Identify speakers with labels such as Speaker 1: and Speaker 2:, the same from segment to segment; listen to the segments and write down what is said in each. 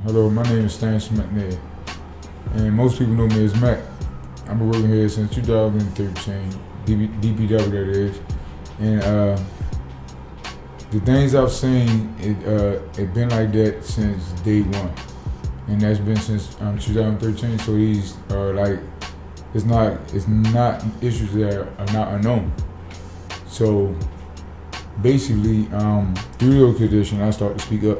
Speaker 1: Hello, my name is Stan Smith, and most people know me as Mac. I've been working here since 2013, DPW that is, and the things I've seen, it been like that since day one, and that's been since 2013. So these are like, it's not issues that are not unknown. So basically, through those conditions, I started to speak up.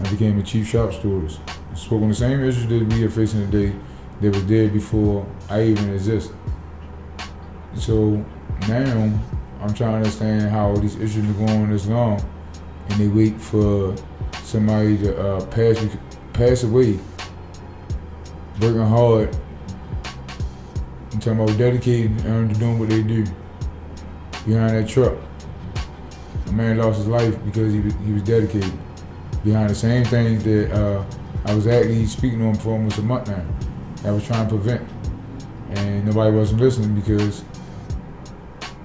Speaker 1: I became a chief shop stewardess. I spoke on the same issues that we are facing today that was there before I even existed. So now I'm trying to understand how these issues are going this long, and they wait for somebody to pass away, working hard, and talking about dedicated to doing what they do behind that truck. A man lost his life because he was dedicated behind the same things that I was actually speaking on for almost a month now. I was trying to prevent, and nobody wasn't listening because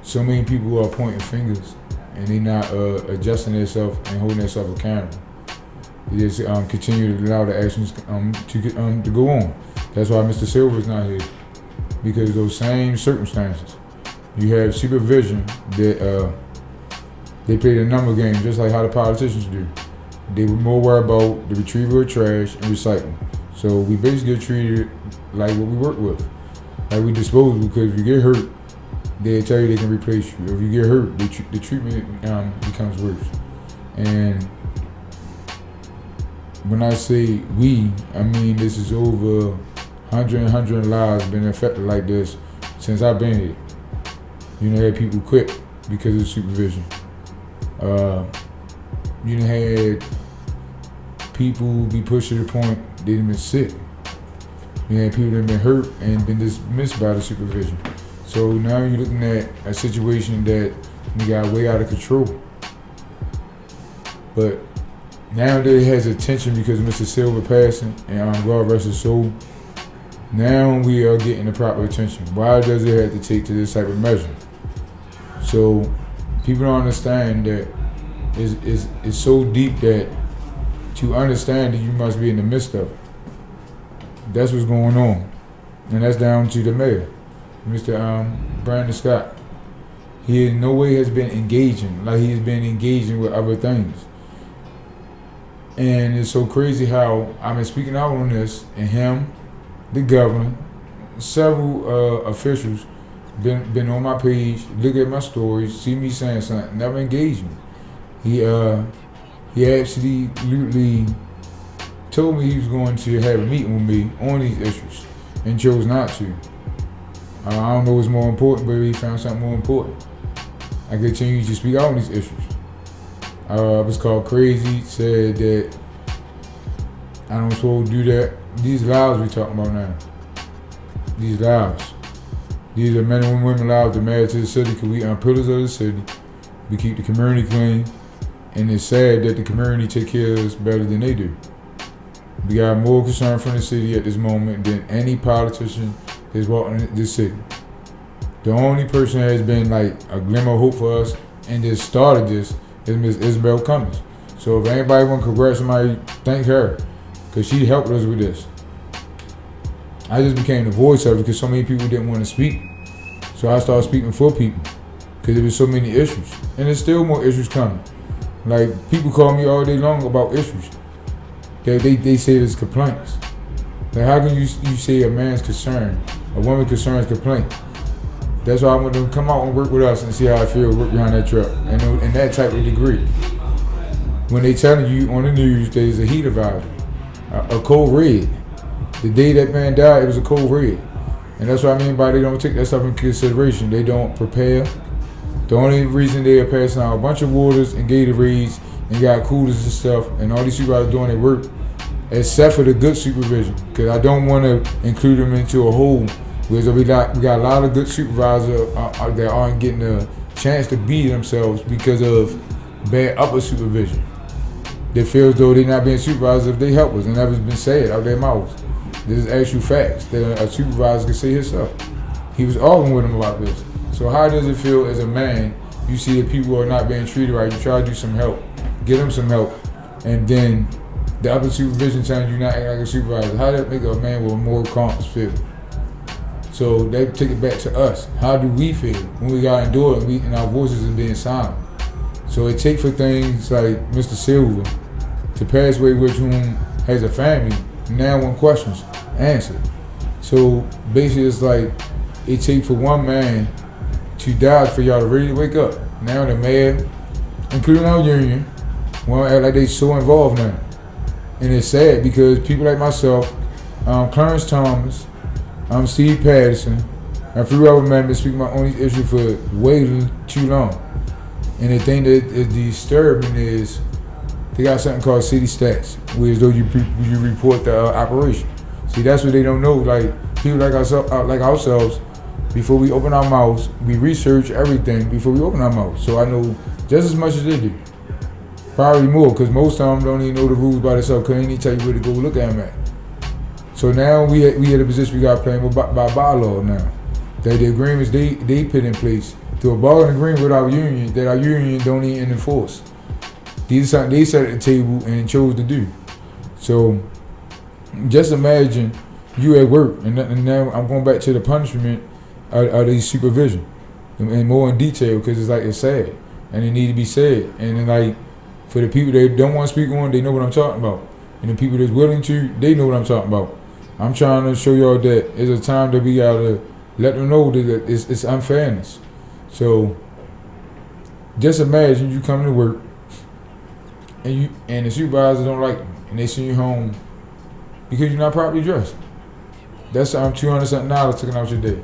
Speaker 1: so many people are pointing fingers and they not adjusting themselves and holding themselves accountable. They just continue to allow the actions to go on. That's why Mr. Silver is not here, because of those same circumstances. You have supervision that they play the number game just like how the politicians do. They were more worried about the retrieval of trash and recycling. So we basically get treated like what we work with. Like we disposable, because if you get hurt, they'll tell you they can replace you. If you get hurt, the treatment becomes worse. And when I say we, I mean this is over 100 lives been affected like this since I've been here. You know, had people quit because of supervision. You had people be pushed to the point they've been sick. You had people that have been hurt and been dismissed by the supervision. So now you're looking at a situation that we got way out of control. But now that it has attention because Mr. Silver passing and God rest his soul, now we are getting the proper attention. Why does it have to take to this type of measure? So people don't understand that it's so deep that to understand that you must be in the midst of it. That's what's going on. And that's down to the mayor, Mr. Brandon Scott. He in no way has been engaging like he has been engaging with other things. And it's so crazy how I've been speaking out on this, and him, the governor, several officials been on my page, look at my stories, see me saying something, never engage me. He absolutely told me he was going to have a meeting with me on these issues and chose not to. I don't know what's more important, but he found something more important. I continue to speak out on these issues. I was called crazy, said that I don't supposed to do that. These lives we talking about now. These lives. These are men and women lives that matter to the city, because we are pillars of the city. We keep the community clean, and it's sad that the community take care of us better than they do. We got more concern from the city at this moment than any politician that's walking in this city. The only person that has been like a glimmer of hope for us and that started this is Ms. Isabel Cummings. So if anybody want to congratulate somebody, thank her, because she helped us with this. I just became the voice of it because so many people didn't want to speak. So I started speaking for people because there was so many issues. And there's still more issues coming. Like, people call me all day long about issues. They say there's complaints. Like how can you say a man's concern, a woman's concern is complaint? That's why I want them to come out and work with us and see how I feel, work behind that truck, and in that type of degree. When they telling you on the news there's a heat advisory, a code red. The day that man died, it was a code red. And that's what I mean by they don't take that stuff into consideration. They don't prepare. The only reason they are passing out a bunch of waters and Gatorades and got coolers and stuff, and all these supervisors doing their work, except for the good supervision. Because I don't want to include them into a whole, because we got a lot of good supervisors that aren't getting a chance to be themselves because of bad upper supervision. They feel as though they're not being supervised if they help us, and that has been said out their mouths. This is actual facts that a supervisor can say himself. He was arguing with him about this. So how does it feel as a man, you see that people are not being treated right, you try to do some help, get them some help, and then the upper supervision telling you not act like a supervisor? How does that make a man with a moral compass feel? So they take it back to us. How do we feel when we got to do it and our voices are being silent? So it takes for things like Mr. Silver to pass away with whom has a family, now when questions, answer. So basically it's like it takes for one man to die for y'all to really wake up. Now the mayor, including our union, want to act like they so involved now. And it's sad because people like myself, Clarence Thomas, Steve Patterson, and few other men been speaking about on these issues for way too long. And the thing that is disturbing is they got something called city stats, where as though you report the operation. See, that's what they don't know. Like people like ourselves, before we open our mouths, we research everything before we open our mouths. So I know just as much as they do. Probably more, because most of them don't even know the rules by themselves, because they ain't tell you where to go look at them at. So now we at a position we got playing by bylaw now. That the agreements they put in place to a bargaining agreement with our union that our union don't even enforce. These are something they sat at the table and chose to do. So just imagine you at work, and now I'm going back to the punishment of these supervision, and more in detail, because it's sad, and it need to be said. And then like for the people that don't want to speak on, they know what I'm talking about, and the people that's willing to, they know what I'm talking about. I'm trying to show y'all that it's a time that we gotta let them know that it's unfairness. So just imagine you come to work and the supervisors don't like you, and they send you home because you're not properly dressed. That's $200 something taken out your day.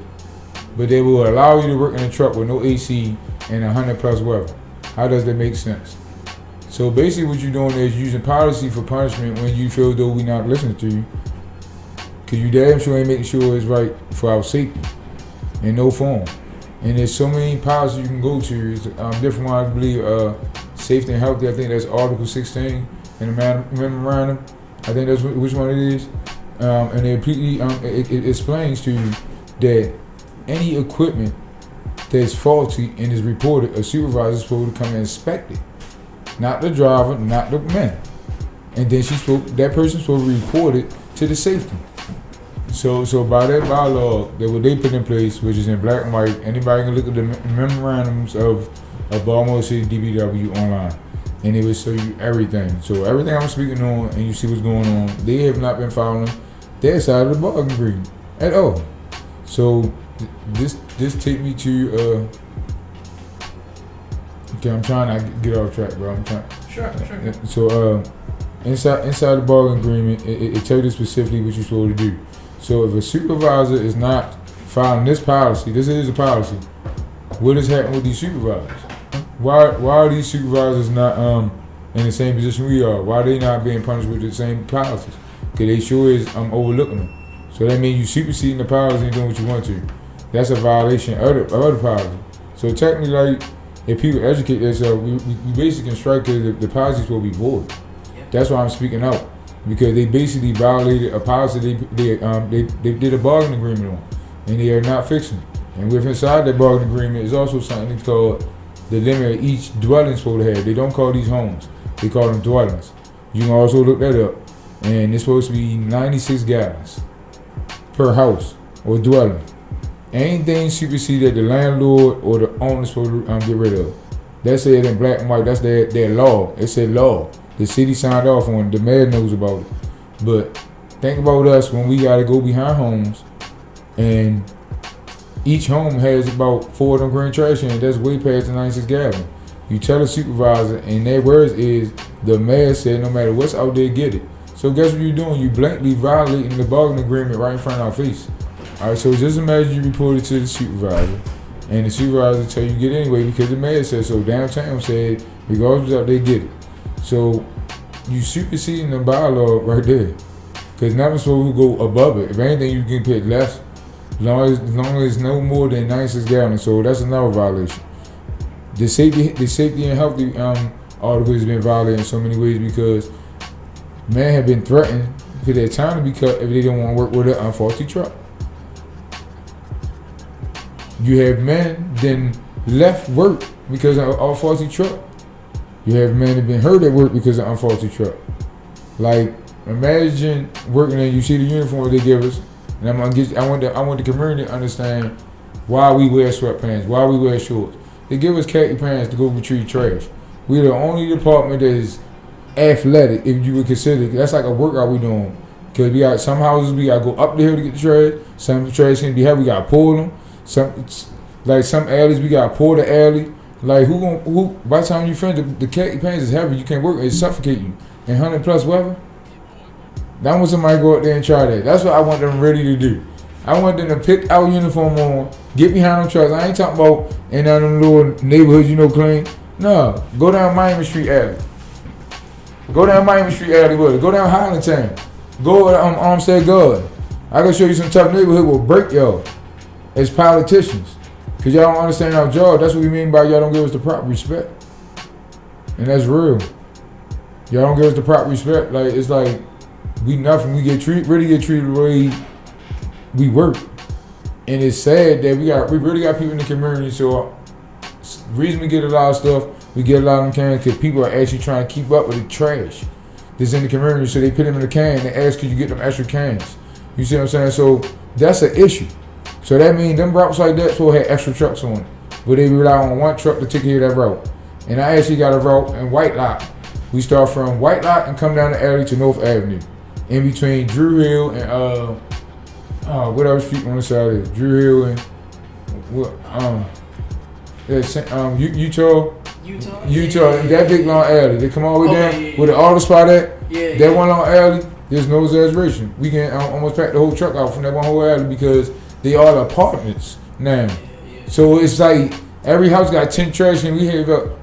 Speaker 1: But they will allow you to work in a truck with no AC and 100+ weather. How does that make sense? So basically what you're doing is using policy for punishment when you feel though we not listening to you. Because you damn sure ain't making sure it's right for our safety in no form. And there's so many policies you can go to. Different ones, I believe, safety and healthy, I think that's Article 16 in the memorandum. I think that's which one it is. And it explains to you that any equipment that's faulty and is reported, a supervisor is supposed to come and inspect it. Not the driver, not the man. And then that person's supposed to report it to the safety. So by that bylaw, that what they put in place, which is in black and white, anybody can look at the memorandums of Baltimore City DPW online, and it will show you everything. So everything I'm speaking on, and you see what's going on, they have not been following their side of the bargain agreement at all. So this take me to okay, I'm trying to get off track, bro. I'm trying.
Speaker 2: Sure.
Speaker 1: So inside the bargain agreement, it tells you specifically what you're supposed to do. So if a supervisor is not following this policy, this is a policy, what is happening with these supervisors? Why are these supervisors not in the same position we are? Why are they not being punished with the same policies? Because they sure is overlooking them. So that means you superseding the policy and doing what you want to. That's a violation of the policy. So technically, like, if people educate themselves, we basically can strike the policies will be void. That's why I'm speaking out. Because they basically violated a policy they did a bargaining agreement on, and they are not fixing it. And with inside that bargaining agreement is also something called the limit of each dwelling supposed to have. They don't call these homes; they call them dwellings. You can also look that up, and it's supposed to be 96 gallons per house or dwelling. Anything superseded that the landlord or the owner is supposed to get rid of. That's it in black and white. That's their law. It said law. The city signed off on it. The mayor knows about it. But think about us when we got to go behind homes, and each home has about 4 of them green trash cans. That's way past the 96 gallon. You tell the supervisor, and their words is, the mayor said no matter what's out there, get it. So guess what you're doing? You blatantly violating the bargaining agreement right in front of our face. All right, so just imagine you report it to the supervisor, and the supervisor tell you get it anyway because the mayor said so. Downtown said, regardless what's out there, get it. So you superseding the bylaw right there, because nothing's supposed to go above it. If anything, you can pay less, as long as it's no more than 96 gallons. So that's another violation. The safety and health article has been violated in so many ways because men have been threatened for their time to be cut if they don't want to work with an unfaulty truck. You have men then left work because of an unfaulty truck. You have men that have been hurt at work because of an unfaulty truck. Like, imagine working and you see the uniform they give us, and I want the community to understand why we wear sweatpants, why we wear shorts. They give us khaki pants to go retrieve trash. We're the only department that is athletic, if you would consider it. That's like a workout we doing. Because we got some houses, we got to go up the hill to get the trash. Some trash can be heavy, we got to pull them. Some alleys, we got to pull the alley. Like, by the time you finish, the khaki pants is heavy, you can't work, it suffocate you. In 100+ weather, I want somebody to go up there and try that. That's what I want them ready to do. I want them to pick our uniform on, get behind them trucks. I ain't talking about in them little neighborhoods, clean. No, go down Miami Street Alley. Go down Miami Street Alley with it. Go down Highland Town. Go to Armstead Garden. I can show you some tough neighborhood will break y'all as politicians. Because y'all don't understand our job. That's what we mean by y'all don't give us the proper respect. And that's real. Y'all don't give us the proper respect. Like, it's like we nothing. We really get treated the way we work. And it's sad that we really got people in the community. So the reason we get a lot of stuff, we get a lot of them cans because people are actually trying to keep up with the trash that's in the community. So they put them in the can and they ask, could you get them extra cans? You see what I'm saying? So that's an issue. So that means them routes like that will have extra trucks on it. But they rely on one truck to take care of that route. And I actually got a route in White Lot. We start from White Lot and come down the alley to North Avenue. In between Drew Hill and whatever street on the side of it. Drew Hill and Utah, and that big long alley. They come all the way down where the auto spot at. That one long alley, there's no exaggeration. We can almost pack the whole truck out from that one whole alley because they are the apartments now. So it's like every house got 10 trash cans.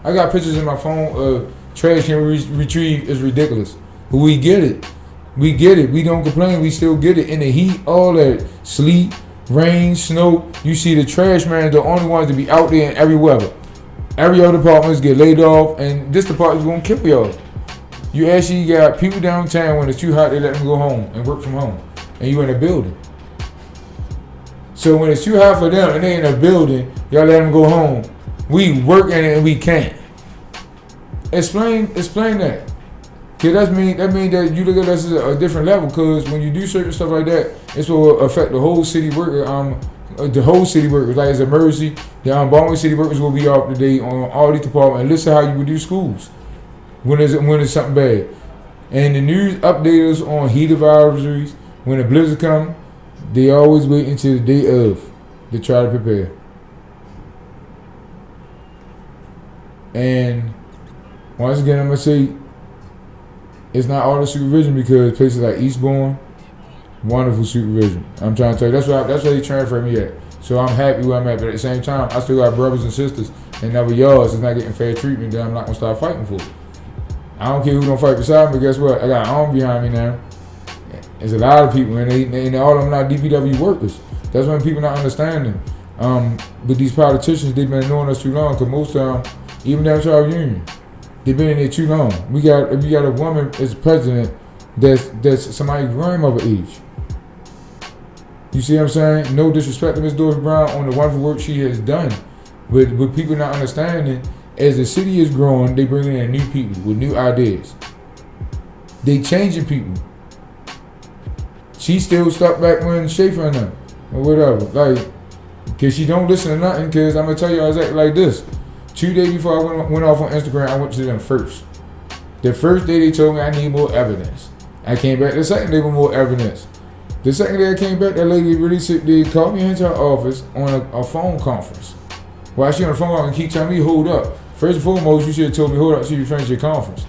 Speaker 1: I got pictures in my phone of trash can retrieve. It's ridiculous. But we get it. We get it. We don't complain. We still get it. In the heat, all that sleet, rain, snow. You see the trash man, the only ones to be out there in every weather. Every other departments get laid off, and this department's gonna kill y'all. You actually got people downtown when it's too hot, they let them go home and work from home, and you in a building. So when it's too hot for them and they in a building, y'all let them go home. We work in it and we can't. Explain that. Cause that mean that you look at us as a different level. Cause when you do certain stuff like that, it's will affect the whole city worker. The whole city workers, like as emergency, the Baltimore City workers will be off today on all these departments. And listen how you would do schools when it's something bad. And the news update us on heat advisories. When the blizzard come, they always wait until the day of to try to prepare. And once again, I'm gonna say it's not all the supervision because places like Eastbourne, wonderful supervision. I'm trying to tell you, that's where they transfer me at. So I'm happy where I'm at, but at the same time, I still got brothers and sisters and never yours is not getting fair treatment that I'm not gonna start fighting for. I don't care who don't fight beside me, but guess what? I got an arm behind me now. There's a lot of people, and they all of them not DPW workers. That's when people not understanding. But these politicians, they've been knowing us too long, because most of them, even down to our union, they've been in there too long. We got a woman as president that's somebody's grandmother age. You see what I'm saying? No disrespect to Ms. Dorothy Brown on the wonderful work she has done. But people not understanding, as the city is growing, they bringing in new people with new ideas. They changing people. She still stuck back when Schaefer and them, or whatever. Like, because she don't listen to nothing, because I'm going to tell you I was acting like this. 2 days before I went off on Instagram, I went to them first. The first day they told me I need more evidence. I came back the second day with more evidence. The second day I came back, that lady really sick. They called me into her office on a phone conference. While she on the phone and keep telling me, hold up. First and foremost, you should have told me, hold up, so you finished your conference.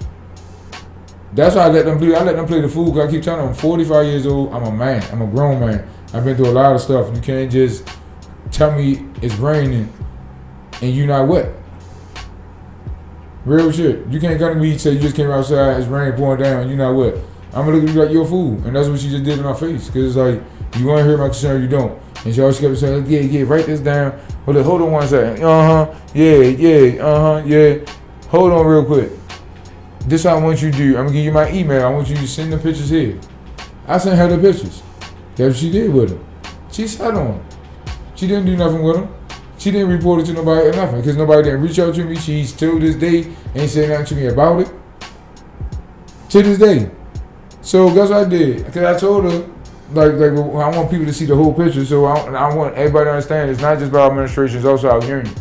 Speaker 1: That's why I let them play. I let them play the fool, because I keep telling them I'm 45 years old. I'm a man. I'm a grown man. I've been through a lot of stuff. You can't just tell me it's raining and you not wet. Real shit. You can't come to me and say you just came outside, it's rain pouring down, you not wet. I'm gonna look at you like you're a fool. And that's what she just did in my face. Because it's like, you want to hear my concern, you don't. And she always kept saying, yeah, write this down. Hold on one second. Yeah. Hold on real quick. This is what I want you to do. I'm gonna give you my email. I want you to send the pictures here. I sent her the pictures. That's what she did with them. She sat on them. She didn't do nothing with them. She didn't report it to nobody or nothing, because nobody didn't reach out to me. She still this day ain't saying nothing to me about it. To this day. So guess what I did? Because I told her, like I want people to see the whole picture. So I want everybody to understand it's not just about administration, it's also our union.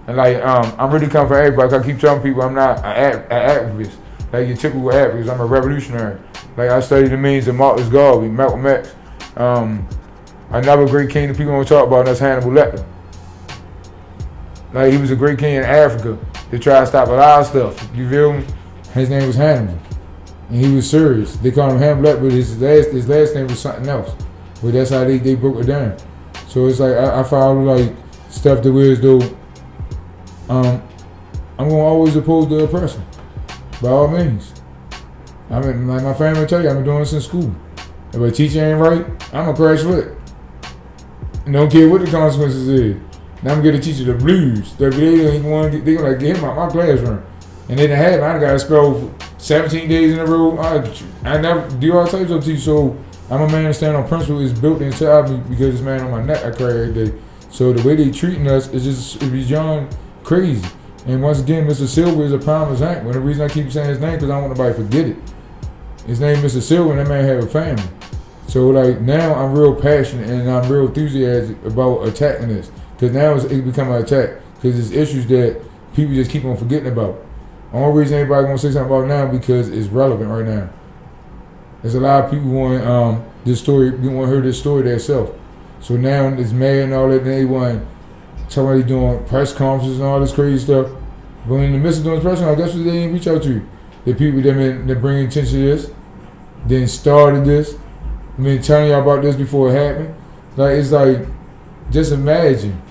Speaker 1: And like I'm really coming for everybody. I keep telling people I'm not an activist, like your typical activist. I'm a revolutionary. Like I study the means of Marcus Garvey, Malcolm X. Another great king that people don't talk about, and that's Hannibal Lecter. Like he was a great king in Africa to try to stop a lot of stuff. You feel me? His name was Hannibal, and he was serious. They called him Hannibal Lecter, but his last name was something else. But that's how they broke it down. So it's like I follow like stuff that was though. I'm gonna always oppose the oppressor, by all means. I mean, like my family tell you, I've been doing this in school. If a teacher ain't right, I'm gonna crash with it. And don't care what the consequences is. Now I'm gonna get a teacher the blues. They gonna like get him out my classroom. And they didn't have it. I got to spell 17 days in a row. I never do all types of teachers. So I'm a man that stand on principle. It's built inside me because it's man on my neck I cry every day. So the way they treating us is just beyond crazy. And once again, Mr. Silver is a prime example. And the reason I keep saying his name because I don't want nobody to forget it. His name is Mr. Silver, and that man had a family. So like now I'm real passionate and I'm real enthusiastic about attacking this. Because now it's become an attack. Because it's issues that people just keep on forgetting about. The only reason anybody gonna say something about it now because it's relevant right now. There's a lot of people want this story, they want to hear this story themselves. So now it's mad and all that, and they want somebody doing press conferences and all this crazy stuff. But in the midst of doing press conferences, that's what they didn't reach out to. The people that bring attention to this, then started this. I've been telling y'all about this before it happened. Like it's like, just imagine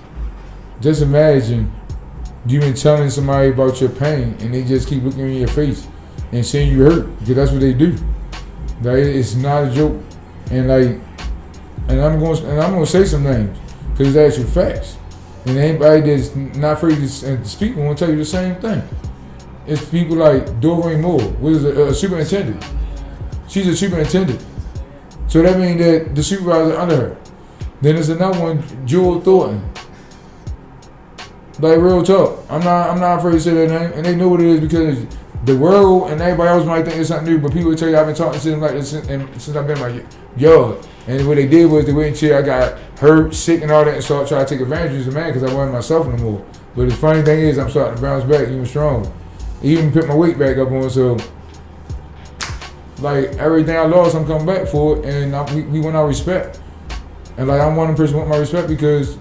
Speaker 1: you been telling somebody about your pain and they just keep looking in your face and saying you hurt, because that's what they do. Like it's not a joke. And I'm gonna say some names because it's actual facts. And anybody that's not afraid to speak will tell you the same thing. It's people like Doreen Moore, who is a superintendent. She's a superintendent. So that means that the supervisor under her. Then there's another one, Jewel Thornton. Like real talk. I'm not afraid to say that name. And they know what it is because the world and everybody else might think it's something new, but people will tell you I've been talking to them like this since I've been my yard. And what they did was they waited until I got hurt, sick and all that, and so I tried to take advantage of the man because I wasn't myself anymore. But the funny thing is I'm starting to bounce back even stronger. Even put my weight back up on, so like everything I lost I'm coming back for it, and we want our respect. And like I'm one person who want my respect because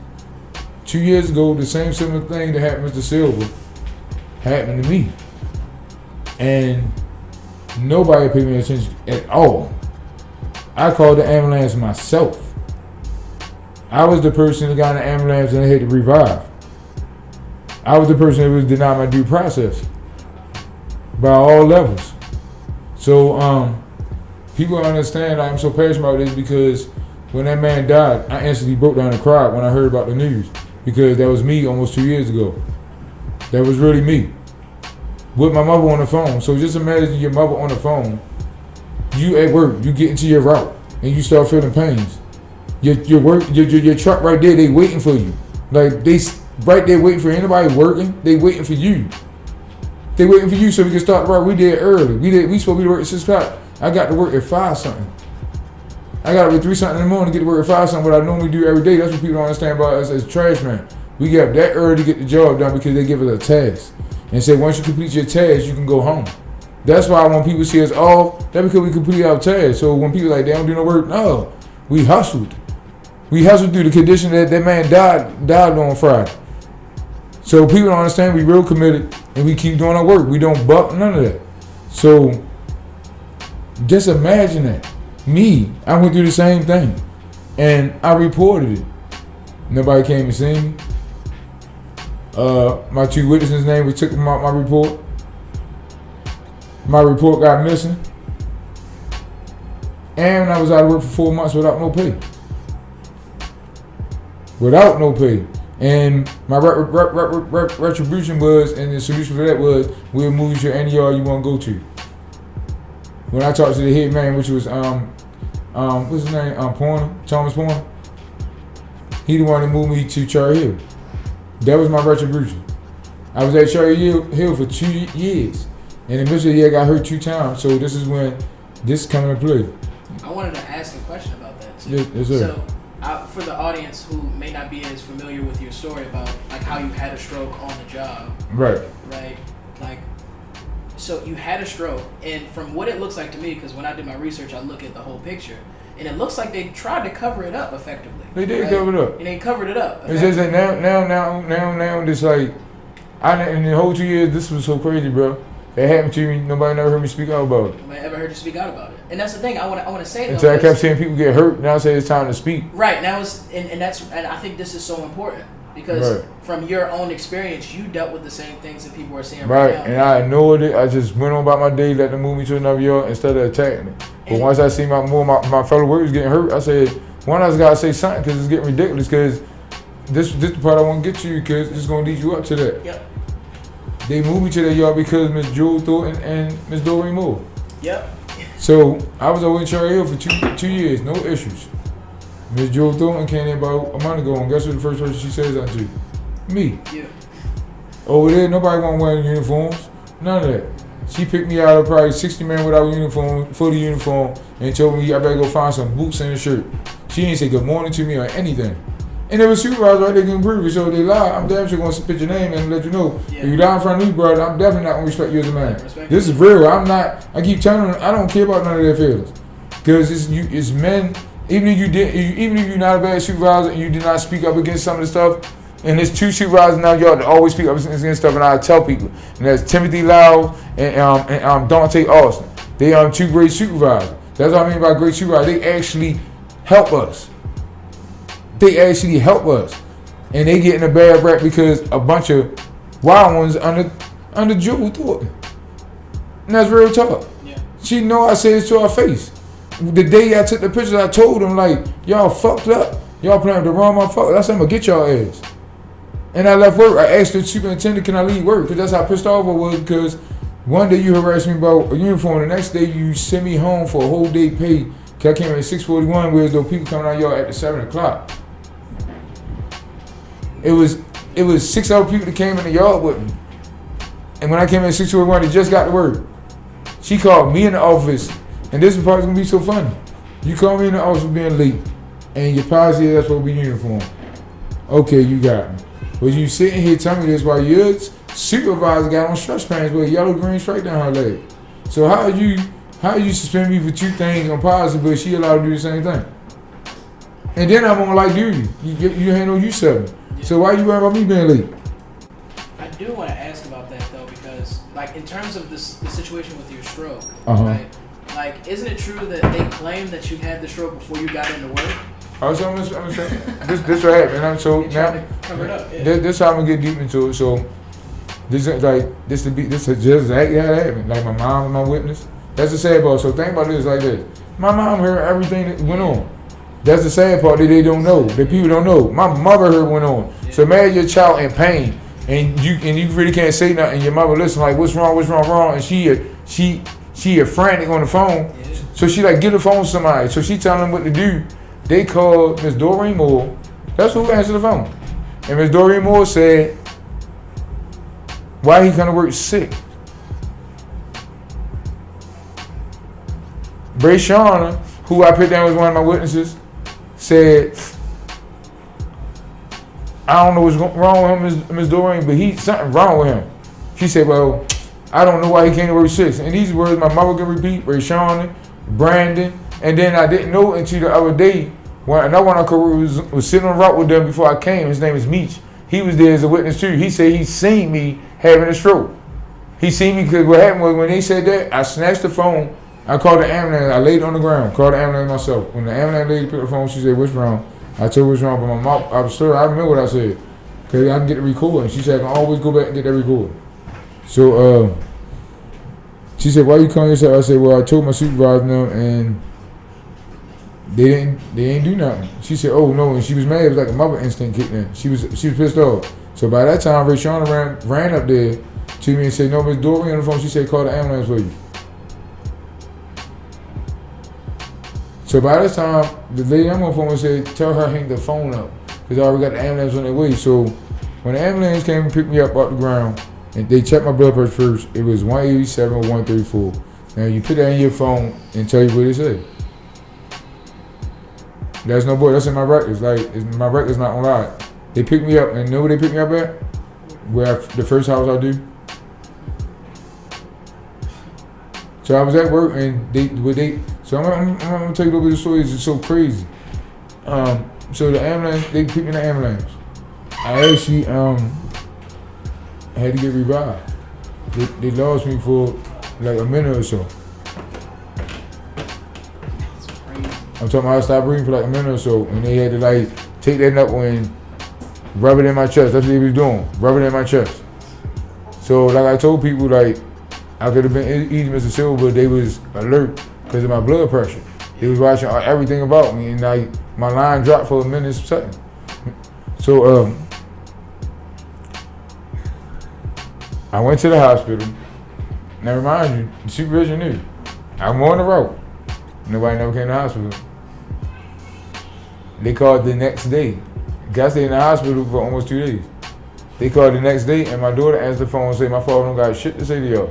Speaker 1: 2 years ago, the same similar thing that happened to Mr. Silver happened to me. And nobody paid me attention at all. I called the ambulance myself. I was the person that got in the ambulance and they had to revive. I was the person that was denied my due process by all levels. So people understand I'm so passionate about this because when that man died, I instantly broke down and cried when I heard about the news. Because that was me almost 2 years ago. That was really me. With my mother on the phone. So just imagine your mother on the phone. You at work, you get into your route, and you start feeling pains. Your truck right there, they waiting for you. Like they right there waiting for anybody working, they waiting for you. They waiting for you so we can start the route. We did early. We supposed to be to work at 6 o'clock. I got to work at 5 something. I got up at 3 something in the morning to get to work at 5 something, what I normally do every day. That's what people don't understand about us as trash man. We get up that early to get the job done because they give us a task. And say once you complete your task, you can go home. That's why when people see us off, that's because we completely out tired. So when people like, they don't do no work, no. We hustled. We hustled through the condition that man died on Friday. So people don't understand we real committed and we keep doing our work. We don't buck, none of that. So just imagine that. Me, I went through the same thing. And I reported it. Nobody came and seen me. My 2 witnesses' name was took my report. My report got missing. And I was out of work for 4 months without no pay. Without no pay. And my retribution was, and the solution for that was, we'll move you to any yard you want to go to. When I talked to the head man, which was what's his name? Thomas Porter. He the one that moved me to Cherry Hill. That was my retribution. I was at Cherry Hill for 2 years, and in the middle of the year I got hurt 2 times. So this is when this coming to play.
Speaker 2: I wanted to ask a question about that too.
Speaker 1: Yes, sir.
Speaker 2: So, for the audience who may not be as familiar with your story about like how you had a stroke on the job,
Speaker 1: right?
Speaker 2: Like, so you had a stroke, and from what it looks like to me, because when I did my research, I look at the whole picture, and it looks like they tried to cover it up effectively.
Speaker 1: They did cover it up,
Speaker 2: and they covered it up.
Speaker 1: It's just that now, it's like, in the whole 2 years, this was so crazy, bro. It happened to me. Nobody never heard me speak out about it.
Speaker 2: Nobody ever heard you speak out about it, and that's the thing I want to say.
Speaker 1: Until I kept seeing people get hurt. Now I say it's time to speak.
Speaker 2: Right now, and I think this is so important because from your own experience, you dealt with the same things that people are saying right now.
Speaker 1: And I ignored it. I just went on about my day, let them move me to another yard instead of attacking it. But once I see my fellow workers getting hurt, I said, one, I just gotta say something because it's getting ridiculous. Because this the part I want to get to you, because it's gonna lead you up to that.
Speaker 2: Yep.
Speaker 1: They moved me to that yard because Miss Jewel Thornton and Miss Doreen Moore.
Speaker 2: Yep.
Speaker 1: So I was over in Cherry Hill for two years, no issues. Miss Jewel Thornton came in about a month ago, and guess what the first person she says that to? Me.
Speaker 2: Yeah.
Speaker 1: Over there, nobody want to wear uniforms. None of that. She picked me out of probably 60 men without uniform, fully uniform, and told me I better go find some boots and a shirt. She didn't say good morning to me or anything. And there was supervisors right there can prove it. So if they lie, I'm damn sure going to spit your name and let you know. Yeah. If you die in front of me, brother, I'm definitely not going to respect you as a man. This is real. I keep telling them, I don't care about none of their feelings. Because it's men, even if you're not a bad supervisor and you did not speak up against some of the stuff, and there's 2 supervisors now, y'all that always speak up against stuff, and I tell people. And that's Timothy Lau and Dante Austin. They are 2 great supervisors. That's what I mean by great supervisors. They actually help us. And they get in a bad rap because a bunch of wild ones under Jewel Thornton. And that's real talk. Yeah. She know I said it to her face. The day I took the pictures, I told them, like, y'all fucked up. Y'all playing with the wrong motherfucker. I said, I'm gonna get y'all ass. And I left work. I asked the superintendent, can I leave work? Because that's how pissed off I was. Because one day you harassed me about a uniform. The next day you sent me home for a whole day pay. Because I came at 6:41, whereas though people coming out y'all at the 7 o'clock. It was 6 other people that came in the yard with me. And when I came at 6:41, they just got to work. She called me in the office. And this part's going to be so funny. You call me in the office for being late. And your policy is that's supposed to be uniform. Okay, you got me. But you sitting here telling me this while your supervisor got on stretch pants with a yellow green stripe down her leg. So how you suspend me for 2 things on policy, but she allowed to do the same thing? And then I'm on light duty. You ain't no use of me. Yeah. So why you worrying about me being late?
Speaker 2: I do want to ask about that though, because like in terms of the situation with your stroke, right? Like, isn't it true that they claim that you had the stroke before you got into work?
Speaker 1: I'm gonna say this what happened. I'm so now
Speaker 2: cover it up. Yeah.
Speaker 1: This how I'm gonna get deep into it. So this is just how it happened. Like my mom was my witness. That's the sad part. So think about this like this. My mom heard everything that went on. That's the sad part that they don't know. That people don't know. My mother heard what went on. Yeah. So imagine your child in pain and you really can't say nothing. And your mother listen like what's wrong, and she frantic on the phone. Yeah. So she like get the phone to somebody. So she telling them what to do. They called Miss Doreen Moore. That's who answered the phone. And Miss Doreen Moore said, why he come to work sick? Bray Shauna, who I put down as one of my witnesses, said, I don't know what's wrong with him, Miss Doreen, but something wrong with him. She said, well, I don't know why he came to work 6. And these words my mother can repeat, Rayshawn, Brandon, and then I didn't know until the other day when another one of was sitting on the route with them before I came. His name is Meach. He was there as a witness too. He said he seen me having a stroke. He seen me because what happened was when they said that, I snatched the phone. I called the ambulance. I laid on the ground. Called the ambulance myself. When the ambulance lady picked up the phone, she said, "What's wrong?" I told her what's wrong, but my mouth, I was sure I remember what I said. Because I can get the recording. She said, I can always go back and get that recording. So, she said, "Why you calling yourself?" I said, "Well, I told my supervisor now, and they ain't do nothing." She said, "Oh no," and she was mad. It was like a mother instinct kicked in. She was pissed off. So by that time, Rayshawn ran up there to me and said, "No, Miss Dory on the phone." She said, "Call the ambulance for you." So by this time, the lady I'm on the phone said, "Tell her hang the phone up, because I already got the ambulance on their way." So when the ambulance came and picked me up off the ground, and they checked my blood pressure first, it was 187 or 134. Now you put that in your phone and tell you what it said. That's no boy. That's in my records. Like my records not on lie. They picked me up, and you know where they picked me up at? The first house I do. So I was at work, and So I'm gonna tell you a little bit of the story. It's so crazy. So the ambulance, they picked me in the ambulance. I actually had to get revived. They lost me for like a minute or so. I'm talking about I stopped breathing for like a minute or so, and they had to like take that nut and rub it in my chest. That's what they was doing, rub it in my chest. So like I told people, like I could have been eating Mr. Silver, but they was alert because of my blood pressure. They was watching everything about me, and like my line dropped for a minute or something. So I went to the hospital. Now remind you, the supervision knew. I'm on the road. Nobody never came to the hospital. They called the next day. Got stayed in the hospital for almost 2 days. They called the next day, and my daughter answered the phone and said, "My father don't got shit to say to y'all."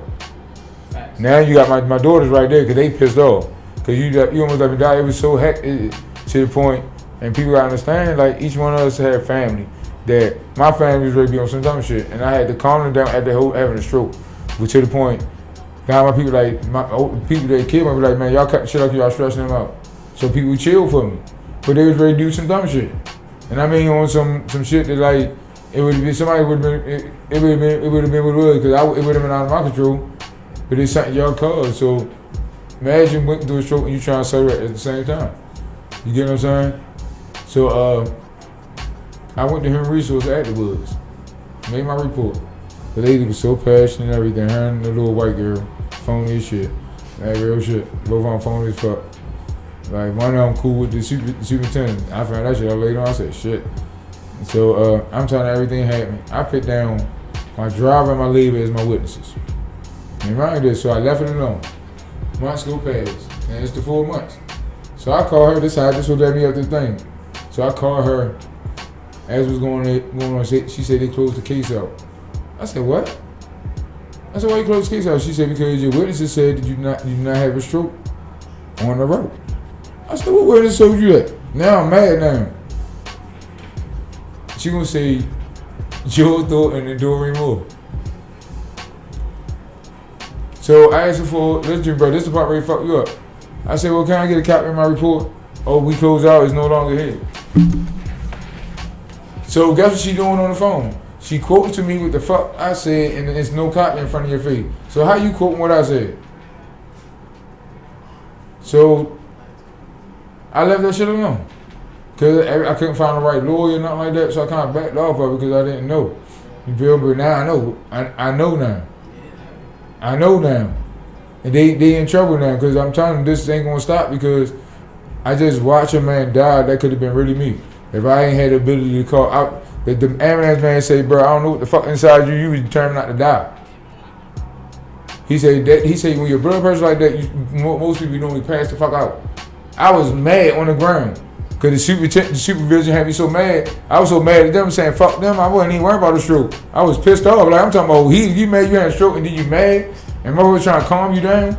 Speaker 1: Facts. Now you got my daughters right there because they pissed off. Because you almost let me die. It was so hectic to the point, and people gotta understand, like each one of us had family. That my family was ready to be on some dumb shit, and I had to calm them down after having a stroke. But to the point, now my people people that killed me be like, "Man, y'all cut the shit up, y'all stressing them out." So people chill for me. But they was ready to do some dumb shit. And I mean on some shit that like it would be somebody would have been it would have been what it was, because it would have been out of my control. But it's something y'all caused. So imagine went through a stroke and you trying to celebrate at the same time. You get what I'm saying? So I went to Human Resources afterwards, made my report. The lady was so passionate and everything. Her and the little white girl, phony as shit. Like real shit. Both of them phony as fuck. Like one of them cool with the superintendent. I found that shit out later on. I said shit. So I'm telling her everything happened. I put down my driver and my labor as my witnesses. And right there, so I left it alone. Months go past, and it's the 4 months. So I called her. This will let me up this thing. So I called her. As was going on, she said they closed the case out. I said what? I said why you closed the case out? She said because your witnesses said that you did not have a stroke on the road. I said, what witness told you that? Now I'm mad now. She gonna say, Joe Thornton and Doreen Moore. So I asked her for, listen, bro, this is the part where they fuck you up. I said, well, can I get a copy of my report? Oh, we closed out, it's no longer here. So guess what she doing on the phone? She quoted to me what the fuck I said, and there's no copy in front of your face. So how you quoting what I said? So I left that shit alone. Because I couldn't find the right lawyer or nothing like that, so I kind of backed off of it because I didn't know. You feel me? But now I know. I know now. I know now. And they in trouble now because I'm telling them this ain't going to stop because I just watched a man die. That could have been really me. If I ain't had the ability to call out, the ambulance man say, bro, I don't know what the fuck inside you was determined not to die. He said when your blood pressure like that, most people normally pass the fuck out. I was mad on the ground because the supervision had me so mad. I was so mad at them saying fuck them. I wasn't even worried about the stroke. I was pissed off. Like I'm talking about, you mad you had a stroke and then you mad, and my was trying to calm you down.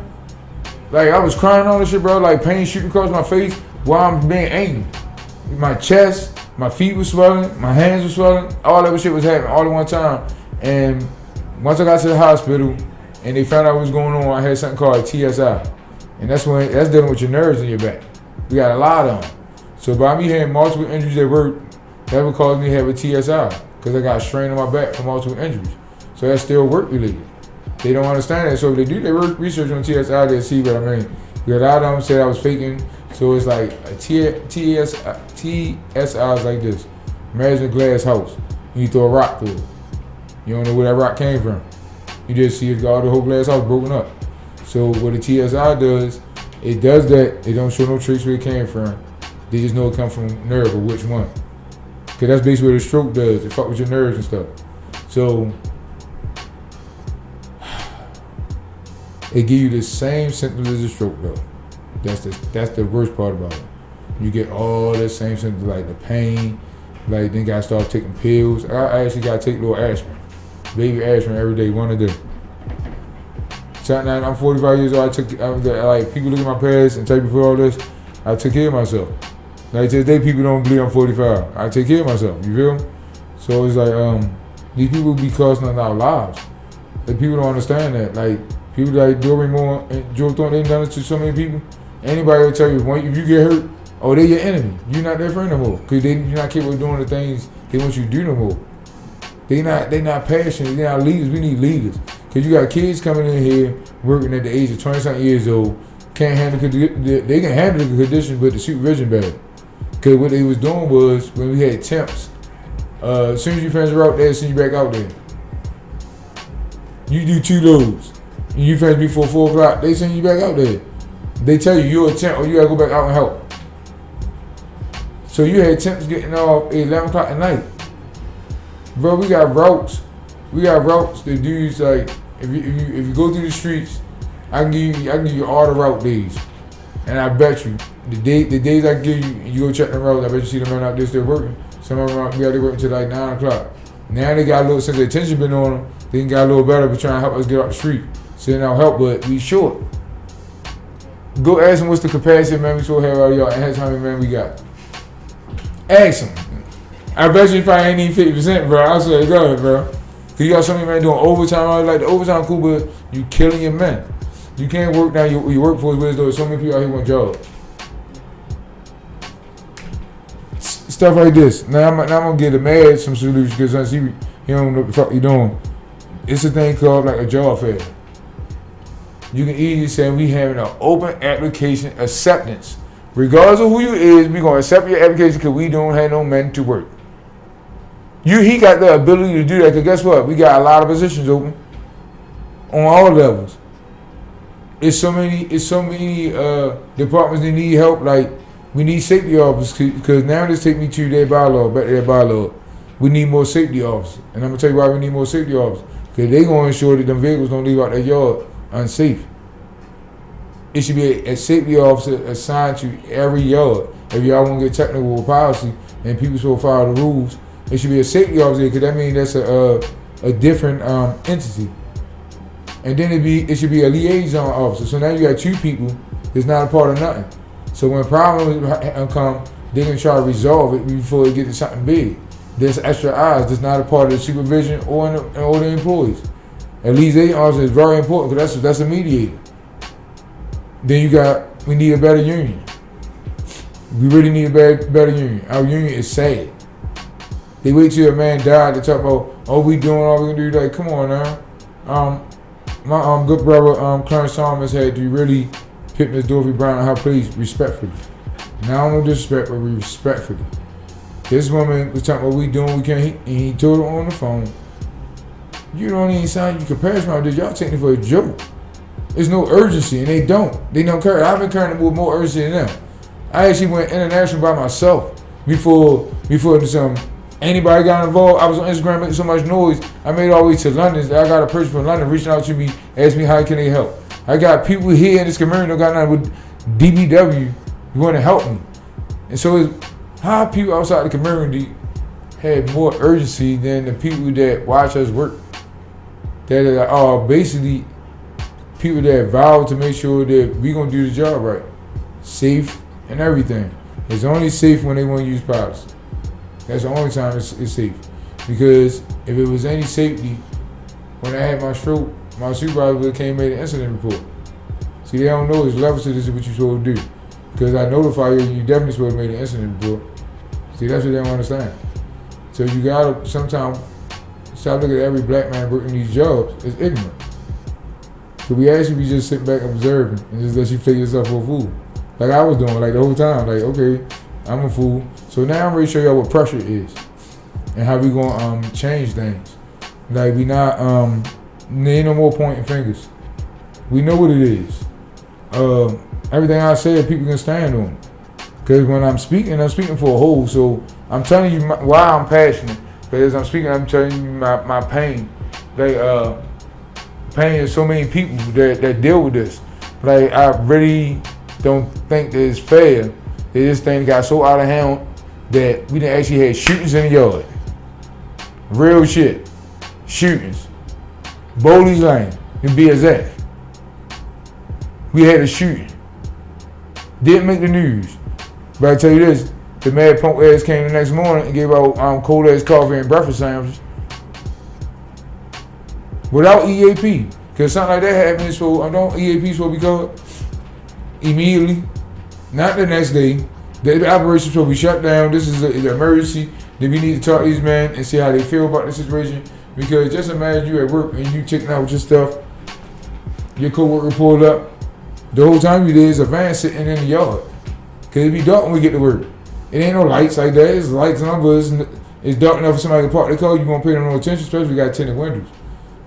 Speaker 1: Like I was crying on this shit, bro. Like pain shooting across my face while I'm being angry. My chest, my feet was swelling, my hands were swelling. All that shit was happening all at one time. And once I got to the hospital, and they found out what was going on. I had something called TSI, and that's dealing with your nerves in your back. We got a lot of them. So by me having multiple injuries at work, that would cause me to have a TSI because I got a strain on my back from multiple injuries. So that's still work related. They don't understand that. So if they do their research on TSI, they'll see what I mean. A lot of them said I was faking. So it's like a TSI is like this. Imagine a glass house. You throw a rock through it. You don't know where that rock came from. You just see the whole glass house broken up. So what the TSI does, it does that. It don't show no trace where it came from. They just know it come from nerve or which one. Cause that's basically what a stroke does. It fuck with your nerves and stuff. So it give you the same symptoms as a stroke though. That's the worst part about it. You get all the same symptoms like the pain, like then gotta start taking pills. I actually gotta take little aspirin, baby aspirin every day, one a day. So now I'm 45 years old. Like people look at my past and take me for all this. I took care of myself. Like today, people don't believe I'm 45. I take care of myself. You feel me? So it's like these people be costing us our lives. Like people don't understand that. Like people like Dorian Moore and Joe Thornton, they done it to so many people. Anybody will tell you if you get hurt, oh, they're your enemy. You're not their friend no more because you're not capable of doing the things they want you to do no more. They not passionate. They're not leaders. We need leaders because you got kids coming in here working at the age of 20-something years old. Can't handle they can handle the conditions, but the supervision bad. Because what they was doing was when we had temps, as soon as you finish the route, they'll send you back out there. You do 2 loads, and you finish before 4 o'clock, they send you back out there. They tell you you're a temp or you gotta go back out and help. So you had temps getting off at 11 o'clock at night. Bro, we got routes. The dudes like if you go through the streets, I can give you all the route days, and I bet you the days I give you, you go check the routes. I bet you see them men out there still working. Some of them out there working till like 9 o'clock. Now they got a little, since the attention been on them, they got a little better, but trying to help us get out the street. Sending out help, but we short. Go ask them what's the capacity of men we supposed to have out of y'all, and ask how many men we got. Ask them. I bet you probably ain't even 50%, bro. I swear to God, bro. Cause you got so many men doing overtime. Like the overtime cool, but you killing your men. You can't work now. Your workforce with though. So many people out here want jobs. Stuff like this. Now I'm gonna get a mad some solutions because he don't know what the fuck he doing. It's a thing called like a job fair. You can easily say we having an open application acceptance. Regardless of who you is, we gonna accept your application because we don't have no men to work. He got the ability to do that because guess what? We got a lot of positions open on all levels. It's so many departments that need help. Like we need safety officers because now this take me to their bylaw. We need more safety officers, and I'm gonna tell you why we need more safety officers because they gonna ensure that them vehicles don't leave out their yard unsafe. It should be a safety officer assigned to every yard. If y'all want to get technical with policy and people supposed to follow the rules, it should be a safety officer because that means that's a different entity. And then it should be a liaison officer. So now you got 2 people that's not a part of nothing. So when problems come, they can try to resolve it before it gets to something big. There's extra eyes that's not a part of the supervision or the employees. A liaison officer is very important because that's a mediator. Then we need a better union. We really need a better union. Our union is sad. They wait till a man died to talk about, oh, we doing all we can do. Like, come on now. My good brother Clarence Thomas had to really pit Miss Dorothy Brown in her place respectfully. Now no disrespect, but respectfully. This woman was talking about what we doing, we can't. And he told her on the phone, you don't even sound you can pass around this. Y'all taking it for a joke. There's no urgency, and they don't. They don't care. I've been carrying with more urgency than them. I actually went international by myself before anybody got involved. I was on Instagram making so much noise. I made it all the way to London. I got a person from London reaching out to me, asking me how can they help. I got people here in this community that got nothing with DBW who want to help me. And so it's how people outside the community had more urgency than the people that watch us work. That are basically people that vowed to make sure that we gonna do the job right, safe and everything. It's only safe when they want to use policy. That's the only time it's safe. Because if it was any safety, when I had my stroke, my supervisor came and made an incident report. See, they don't know it's levels to this is what you're supposed to do. Because I notify you, you definitely supposed to make an incident report. See, that's what they don't understand. So you gotta sometimes stop looking at every black man working these jobs as ignorant. So we actually be just sitting back observing and just let you figure yourself for a fool. Like I was doing, like the whole time. Like, okay, I'm a fool. So now I'm ready to show y'all what pressure is and how we gonna change things. Like we not there ain't no more pointing fingers. We know what it is. Everything I say, people can stand on it. Because when I'm speaking for a whole. So I'm telling you why I'm passionate. Because I'm speaking, I'm telling you my pain. Like pain is so many people that deal with this. Like I really don't think that it's fair. This thing got so out of hand that we didn't actually have shootings in the yard. Real shit. Shootings. Bowley's Lane, and be exact. We had a shooting. Didn't make the news. But I tell you this, the mad punk ass came the next morning and gave out cold ass coffee and breakfast sandwiches. Without EAP. Because something like that happened, so don't EAP supposed to be called? Immediately. Not the next day. The operation supposed to be shut down. This is an emergency. Then we need to talk to these men and see how they feel about the situation. Because just imagine you at work and you taking out your stuff. Your coworker pulled up. The whole time you there's a van sitting in the yard. Cause it be dark when we get to work. It ain't no lights like that. It's lights and numbers. It's dark enough for somebody to park their car. You won't pay them no attention, especially if we got tinted windows.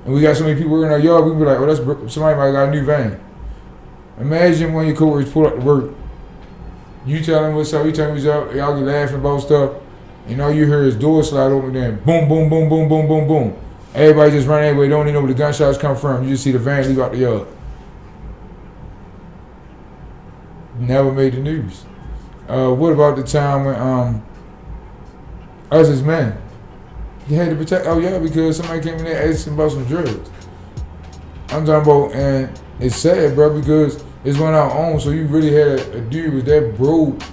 Speaker 1: And we got so many people working in our yard. We can be like, oh, that's somebody might got a new van. Imagine when your coworkers pull up to work. You tell them what's up. You tell them what's up. Y'all get laughing about stuff. And all you hear is door slide open. Then boom, boom, boom, boom, boom, boom, boom. Everybody just run everywhere. Don't even know where the gunshots come from. You just see the van leave out the yard. Never made the news. What about the time when us as men, you had to protect our yard because somebody came in there asking about some drugs. I'm talking about, and it's sad, bro, because it's one of our own. So you really had a dude with that broad,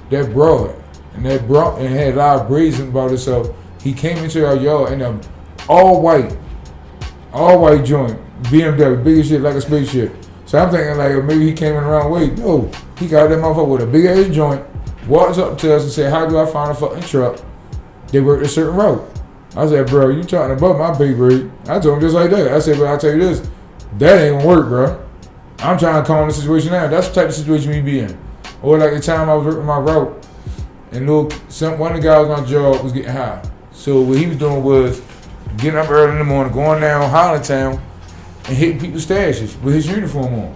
Speaker 1: and had a lot of brazen about himself. He came into our yard in a all white joint, BMW, big as shit, like a spaceship. So I'm thinking like maybe he came in the wrong way. No, he got that motherfucker with a big ass joint, walks up to us and said, how do I find a fucking truck? They work a certain route. I said, bro, you talking about my big rig. I told him just like that. I said, but I'll tell you this, that ain't gonna work, bro. I'm trying to calm the situation out. That's the type of situation we be in. Or like the time I was working my route, and one of the guys on my job was getting high. So what he was doing was getting up early in the morning, going down Hollandtown, and hitting people's stashes with his uniform on.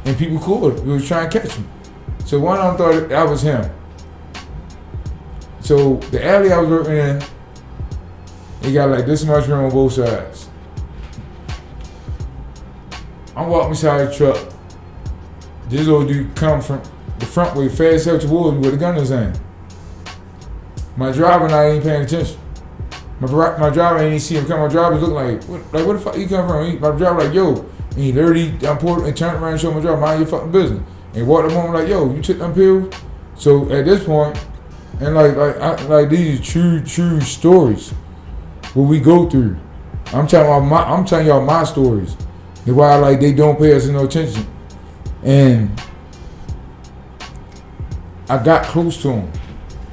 Speaker 1: And people called. We was trying to catch him. So one of them thought that was him. So the alley I was working in, it got like this much room on both sides. I'm walking beside the truck. This old dude come from the front way, fast up towards me with a gun in his hand. My driver and I ain't paying attention. My driver ain't even see him come. My driver look like where the fuck he come from? My driver like, yo. And he literally pulled and turned around and showed my driver, mind your fucking business. And walked up on him like, yo, you took them pills? So at this point, and like these are true stories what we go through. I'm telling y'all my stories. The why like they don't pay us no attention. And I got close to him.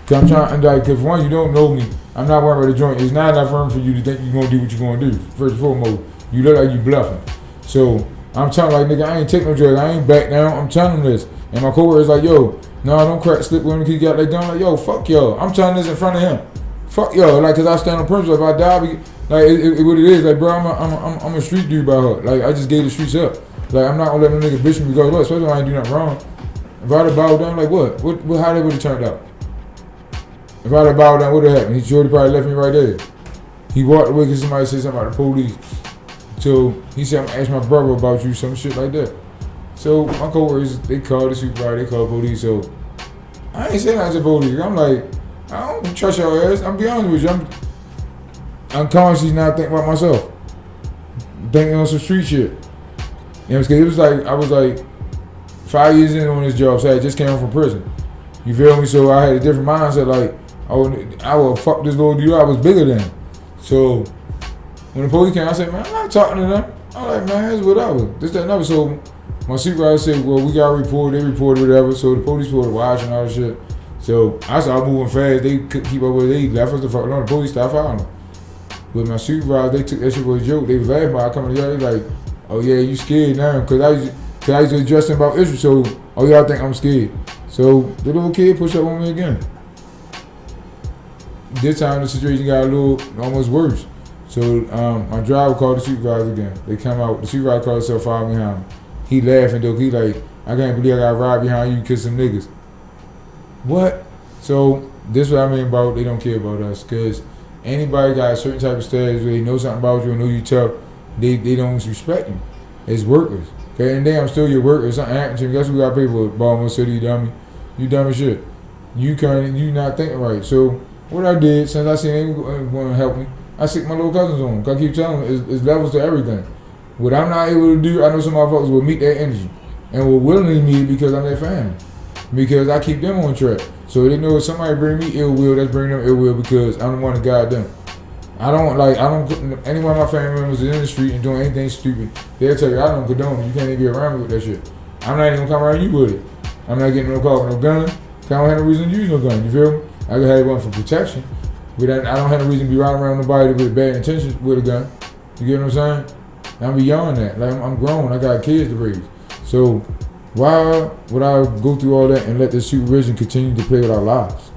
Speaker 1: Cause I'm trying, and like, cause one, you don't know me. I'm not worried about the joint. It's not enough room for you to think you're gonna do what you're gonna do. First and foremost, you look like you bluffing. So I'm telling like, nigga, I ain't taking no drugs. I ain't back down. I'm telling him this. And my coworker's like, yo, no, don't crack slip with him because he got that gun. Like, yo, fuck y'all. I'm telling this in front of him. Fuck y'all. Like, cause I stand on principle. If I die, like, what it is, like, bro, I'm a street dude by heart. Like, I just gave the streets up. Like, I'm not gonna let no nigga bitch me because what? Especially when I ain't do nothing wrong. If I'd have bowed down, like, what? How that would have turned out? If I'd have bowed down, what would have happened? He surely probably left me right there. He walked away because somebody said something about the police. So he said, I'm gonna ask my brother about you, some shit like that. So my coworkers, they called the supervisor, they called police. So I ain't saying nothing to police. I'm like, I don't trust your ass. I'm be honest with you. I'm unconsciously not thinking about myself. I'm thinking on some street shit. You know what I'm saying? It was like, I was like 5 years in on this job, so I just came home from prison. You feel me? So I had a different mindset, like, I would fuck this little dude I was bigger than. So when the police came, I said, man, I'm not talking to them. I'm like, man, it's whatever. This, that, and other. So my supervisor said, well, we got a report. They reported whatever. So the police reported watching all the shit. So I started moving fast. They couldn't keep up with it. They left us the fuck. No, the police stopped following them. But my supervisor, they took that shit for a joke. They was laughing about it coming together. They like, oh yeah, you scared now? Because I used to address them about issues. So, oh y'all think I'm scared. So the little kid pushed up on me again. This time the situation got a little almost worse. So my driver called the supervisor again. They come out. The supervisor called himself following behind me. He laughing though. He like, I can't believe I got robbed behind you because some niggas. What? So this is what I mean about they don't care about us. Because anybody got a certain type of status where they know something about you and know you tough, they don't respect you as workers. Okay, and then I'm still your worker. If something happens to me, guess who got paid for it? Baltimore City, you dummy. You dumb as shit. You not thinking right. So what I did, since I seen they going to help me, I sick my little cousins on them. I keep telling them it's levels to everything. What I'm not able to do, I know some motherfuckers will meet that energy and will willingly meet it because I'm their family. Because I keep them on track. So they know if somebody bring me ill will, that's bringing them ill will because I'm the one that guide them. I don't put any one of my family members in the street and doing anything stupid. They'll tell you I don't condone it. You can't even be around me with that shit. I'm not even gonna come around you with it. I'm not getting no call with no gun. I don't have no reason to use no gun. You feel me? I could have one for protection. But I don't have no reason to be riding around nobody with bad intentions with a gun. You get what I'm saying? I'm beyond that. Like I'm grown. I got kids to raise. So why would I go through all that and let this supervision continue to play with our lives?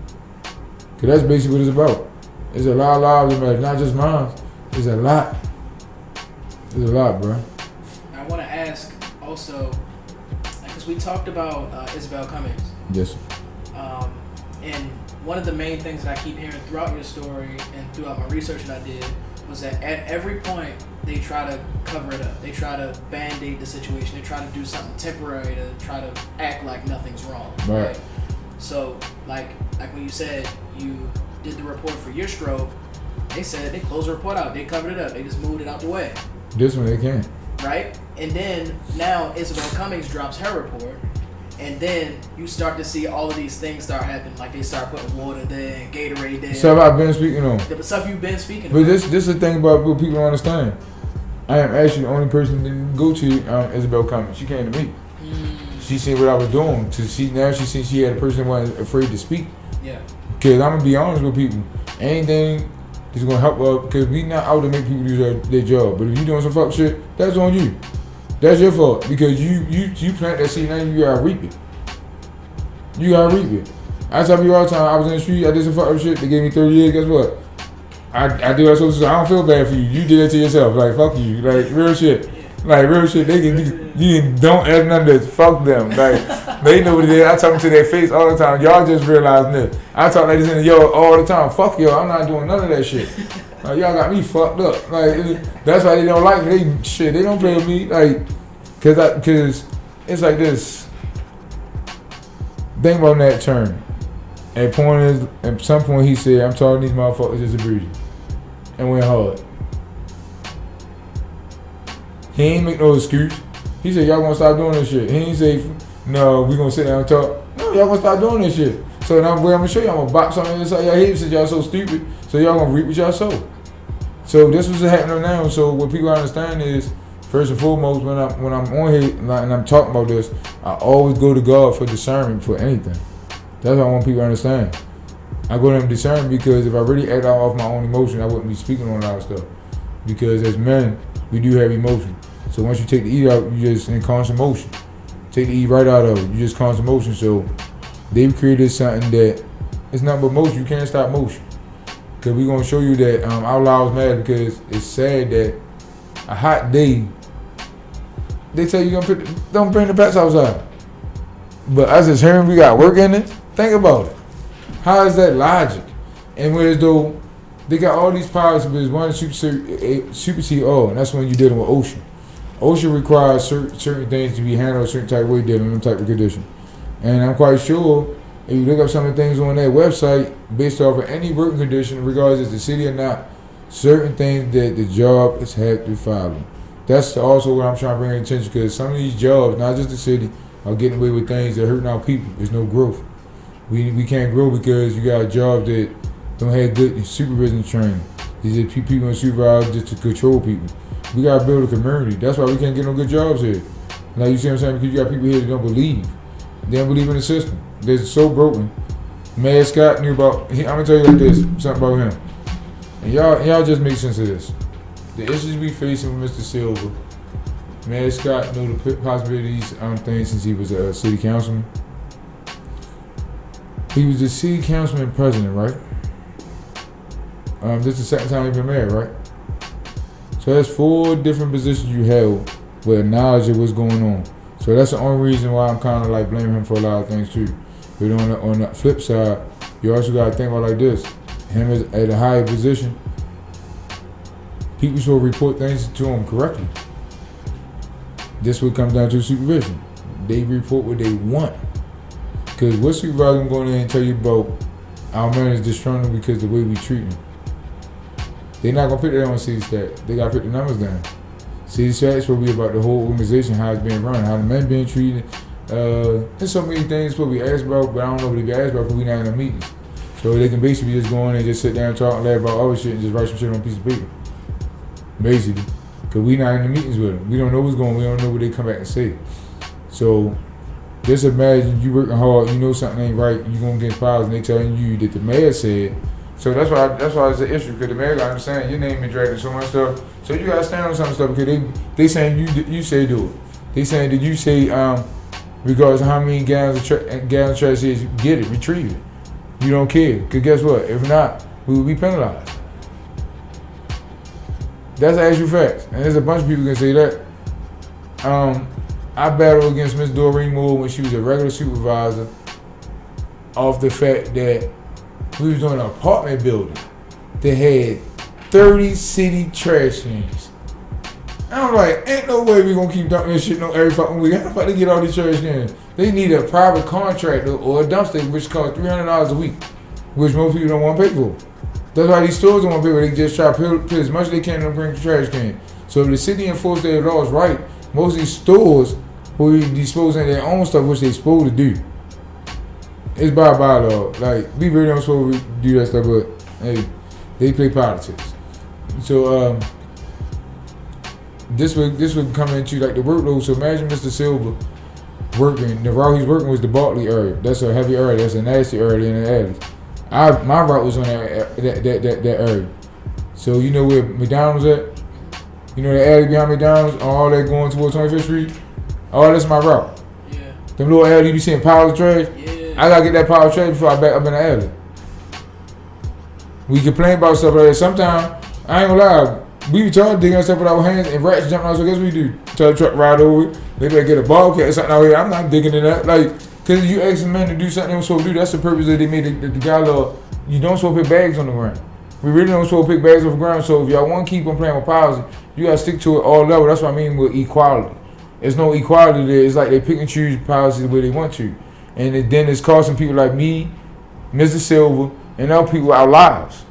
Speaker 1: Because that's basically what it's about. It's a lot of lives in marriage, not just mine. It's a lot. It's a lot, bro.
Speaker 2: I want to ask also, because we talked about Isabel Cummings.
Speaker 1: Yes, sir.
Speaker 2: And one of the main things that I keep hearing throughout your story and throughout my research that I did was that at every point they try to cover it up. They try to band-aid the situation. They try to do something temporary to try to act like nothing's wrong.
Speaker 1: Right.
Speaker 2: So, like when you said you did the report for your stroke, they said they closed the report out. They covered it up. They just moved it out the way.
Speaker 1: This one they can't.
Speaker 2: Right? And then now Isabel Cummings drops her report. And then you start to see all of these things start happening. Like they start putting water there and Gatorade there.
Speaker 1: Stuff I've been speaking on.
Speaker 2: The stuff you've been speaking
Speaker 1: but
Speaker 2: on.
Speaker 1: This is the thing about what people don't understand. I am actually the only person that go to Isabel Cummings. She came to me. She seen what I was doing. She seen she had a person that wasn't afraid to speak.
Speaker 2: Yeah.
Speaker 1: Because I'm going to be honest with people. Anything that's going to help us, because we not out to make people do their job. But if you doing some fuck shit, that's on you. That's your fault. Because you plant that seed, now you got to reap it. You got to reap it. I tell people all the time, I was in the street, I did some fuck up shit, they gave me 30 years, guess what? I do that, so I don't feel bad for you. You did it to yourself. Like, fuck you. Like, real shit. Like, real shit. You don't add none of this. Fuck them. Like, they know what it is. I talk to their face all the time. Y'all just realizing this. I talk like this in the yo all the time. Fuck y'all. I'm not doing none of that shit. Like, y'all got me fucked up. Like, that's why they don't like me. They don't play with me. Like, cause it's like this. Think about that turn. At some point he said, I'm talking these motherfuckers just a breezy. And went hard. He ain't make no excuse. He said, y'all gonna stop doing this shit. He ain't say, no, we gonna sit down and talk. No, y'all gonna stop doing this shit. So now I'm gonna show you, I'm gonna box something inside y'all head since y'all so stupid. So y'all gonna reap what y'all sow. So this was happening now. So what people understand is, first and foremost, when I'm on here and I'm talking about this, I always go to God for discernment for anything. That's what I want people to understand. I go to him discernment because if I really act out off my own emotion, I wouldn't be speaking on a lot of stuff. Because as men, we do have emotion. So once you take the E out, you just in constant motion. Take the E right out of it, you just constant motion. So they've created something that it's not but motion. You can't stop motion. Because we're going to show you that our lives matter, because it's sad that a hot day, they tell you don't bring the pets outside. But us as hearing we got work in it, think about it. How is that logic? And whereas though they got all these powers, but there's one supersede all, and that's when you're dealing with OSHA. OSHA requires certain things to be handled a certain type of way, dealing with them type of condition. And I'm quite sure if you look up some of the things on that website, based off of any working condition, regardless if it's the city or not, certain things that the job is had to follow. That's also what I'm trying to bring attention, because some of these jobs, not just the city, are getting away with things that are hurting our people. There's no growth. We can't grow because you got a job that don't have good supervision training. These are people in supervise just to control people. We gotta build a community. That's why we can't get no good jobs here. Like, you see what I'm saying? Because you got people here that don't believe. They don't believe in the system. They're so broken. Mayor Scott knew about. I'm gonna tell you like this, something about him. And y'all just make sense of this. The issues we facing with Mr. Silver. Mayor Scott knew the possibilities on things since he was a city councilman. He was the city councilman president, right? This is the second time he's been mayor, right? So that's 4 different positions you held with knowledge of what's going on. So that's the only reason why I'm kind of like blaming him for a lot of things too. But on the flip side, you also got to think about like this. Him as at a higher position, people should report things to him correctly. This would come down to supervision. They report what they want. Because what supervisor gonna go in there and tell you about our man is disgruntled because the way we treat him? They're not gonna put that on city stat. They gotta put the numbers down. City stats will be about the whole organization, how it's being run, how the men being treated. There's so many things what we asked about, but I don't know what they be asked about because we not in the meetings. So they can basically just go in and just sit down and talk and laugh about other shit and just write some shit on a piece of paper. Basically. Because we not in the meetings with them. We don't know what's going on. We don't know what they come back and say. So just imagine you working hard, you know something ain't right, you gonna get files and they telling you that the mayor said. So that's why it's an issue, because the mayor gotta understand your name been dragged in so much stuff. So you gotta stand on some stuff because they saying you say do it. They saying that you say regardless of how many gallons of trash is, get it, retrieve it. You don't care, because guess what? If not, we will be penalized. That's actual facts, and there's a bunch of people can say that. I battled against Miss Doreen Moore when she was a regular supervisor off the fact that we was doing an apartment building that had 30 city trash cans. I'm like, ain't no way we gonna keep dumping this shit every fucking week. How the fuck they get all these trash cans? They need a private contractor or a dumpster which costs $300 a week, which most people don't want to pay for. That's why these stores don't want to pay for. They just try to put as much as they can to bring the trash can. So if the city enforce their laws right, most of these stores will be disposing their own stuff, which they supposed to do. It's by bylaw. Like, we really don't supposed to do that stuff, but hey, they play politics. So this would come into like the workload. So imagine Mr. Silver working. The route he's working was the Bartley area. That's a heavy area. That's a nasty area in the alleys. My route was on that area. So you know where McDonald's at? You know the alley behind McDonald's, all that going towards 25th Street? Oh, that's my route. Yeah. Them little alley you be seeing piles of trash? Yeah. I gotta get that pile of trash before I back up in the alley. We complain about stuff like that. Sometimes, I ain't gonna lie, we be trying to dig on stuff with our hands and rats jumping out, so guess what we do? Tell the truck ride over it. They better get a bobcat or something out here. I'm not digging in that. Like, cause you asking men to do something they don't supposed to do, that's the purpose that they made the guy law. You don't supposed to put bags on the ground. We really don't supposed to pick bags off the ground, so if y'all want to keep on playing with policy, you gotta stick to it all level. That's what I mean with equality. There's no equality there. It's like they pick and choose policies the way they want to. And then it's costing people like me, Mr. Silver, and other people our lives.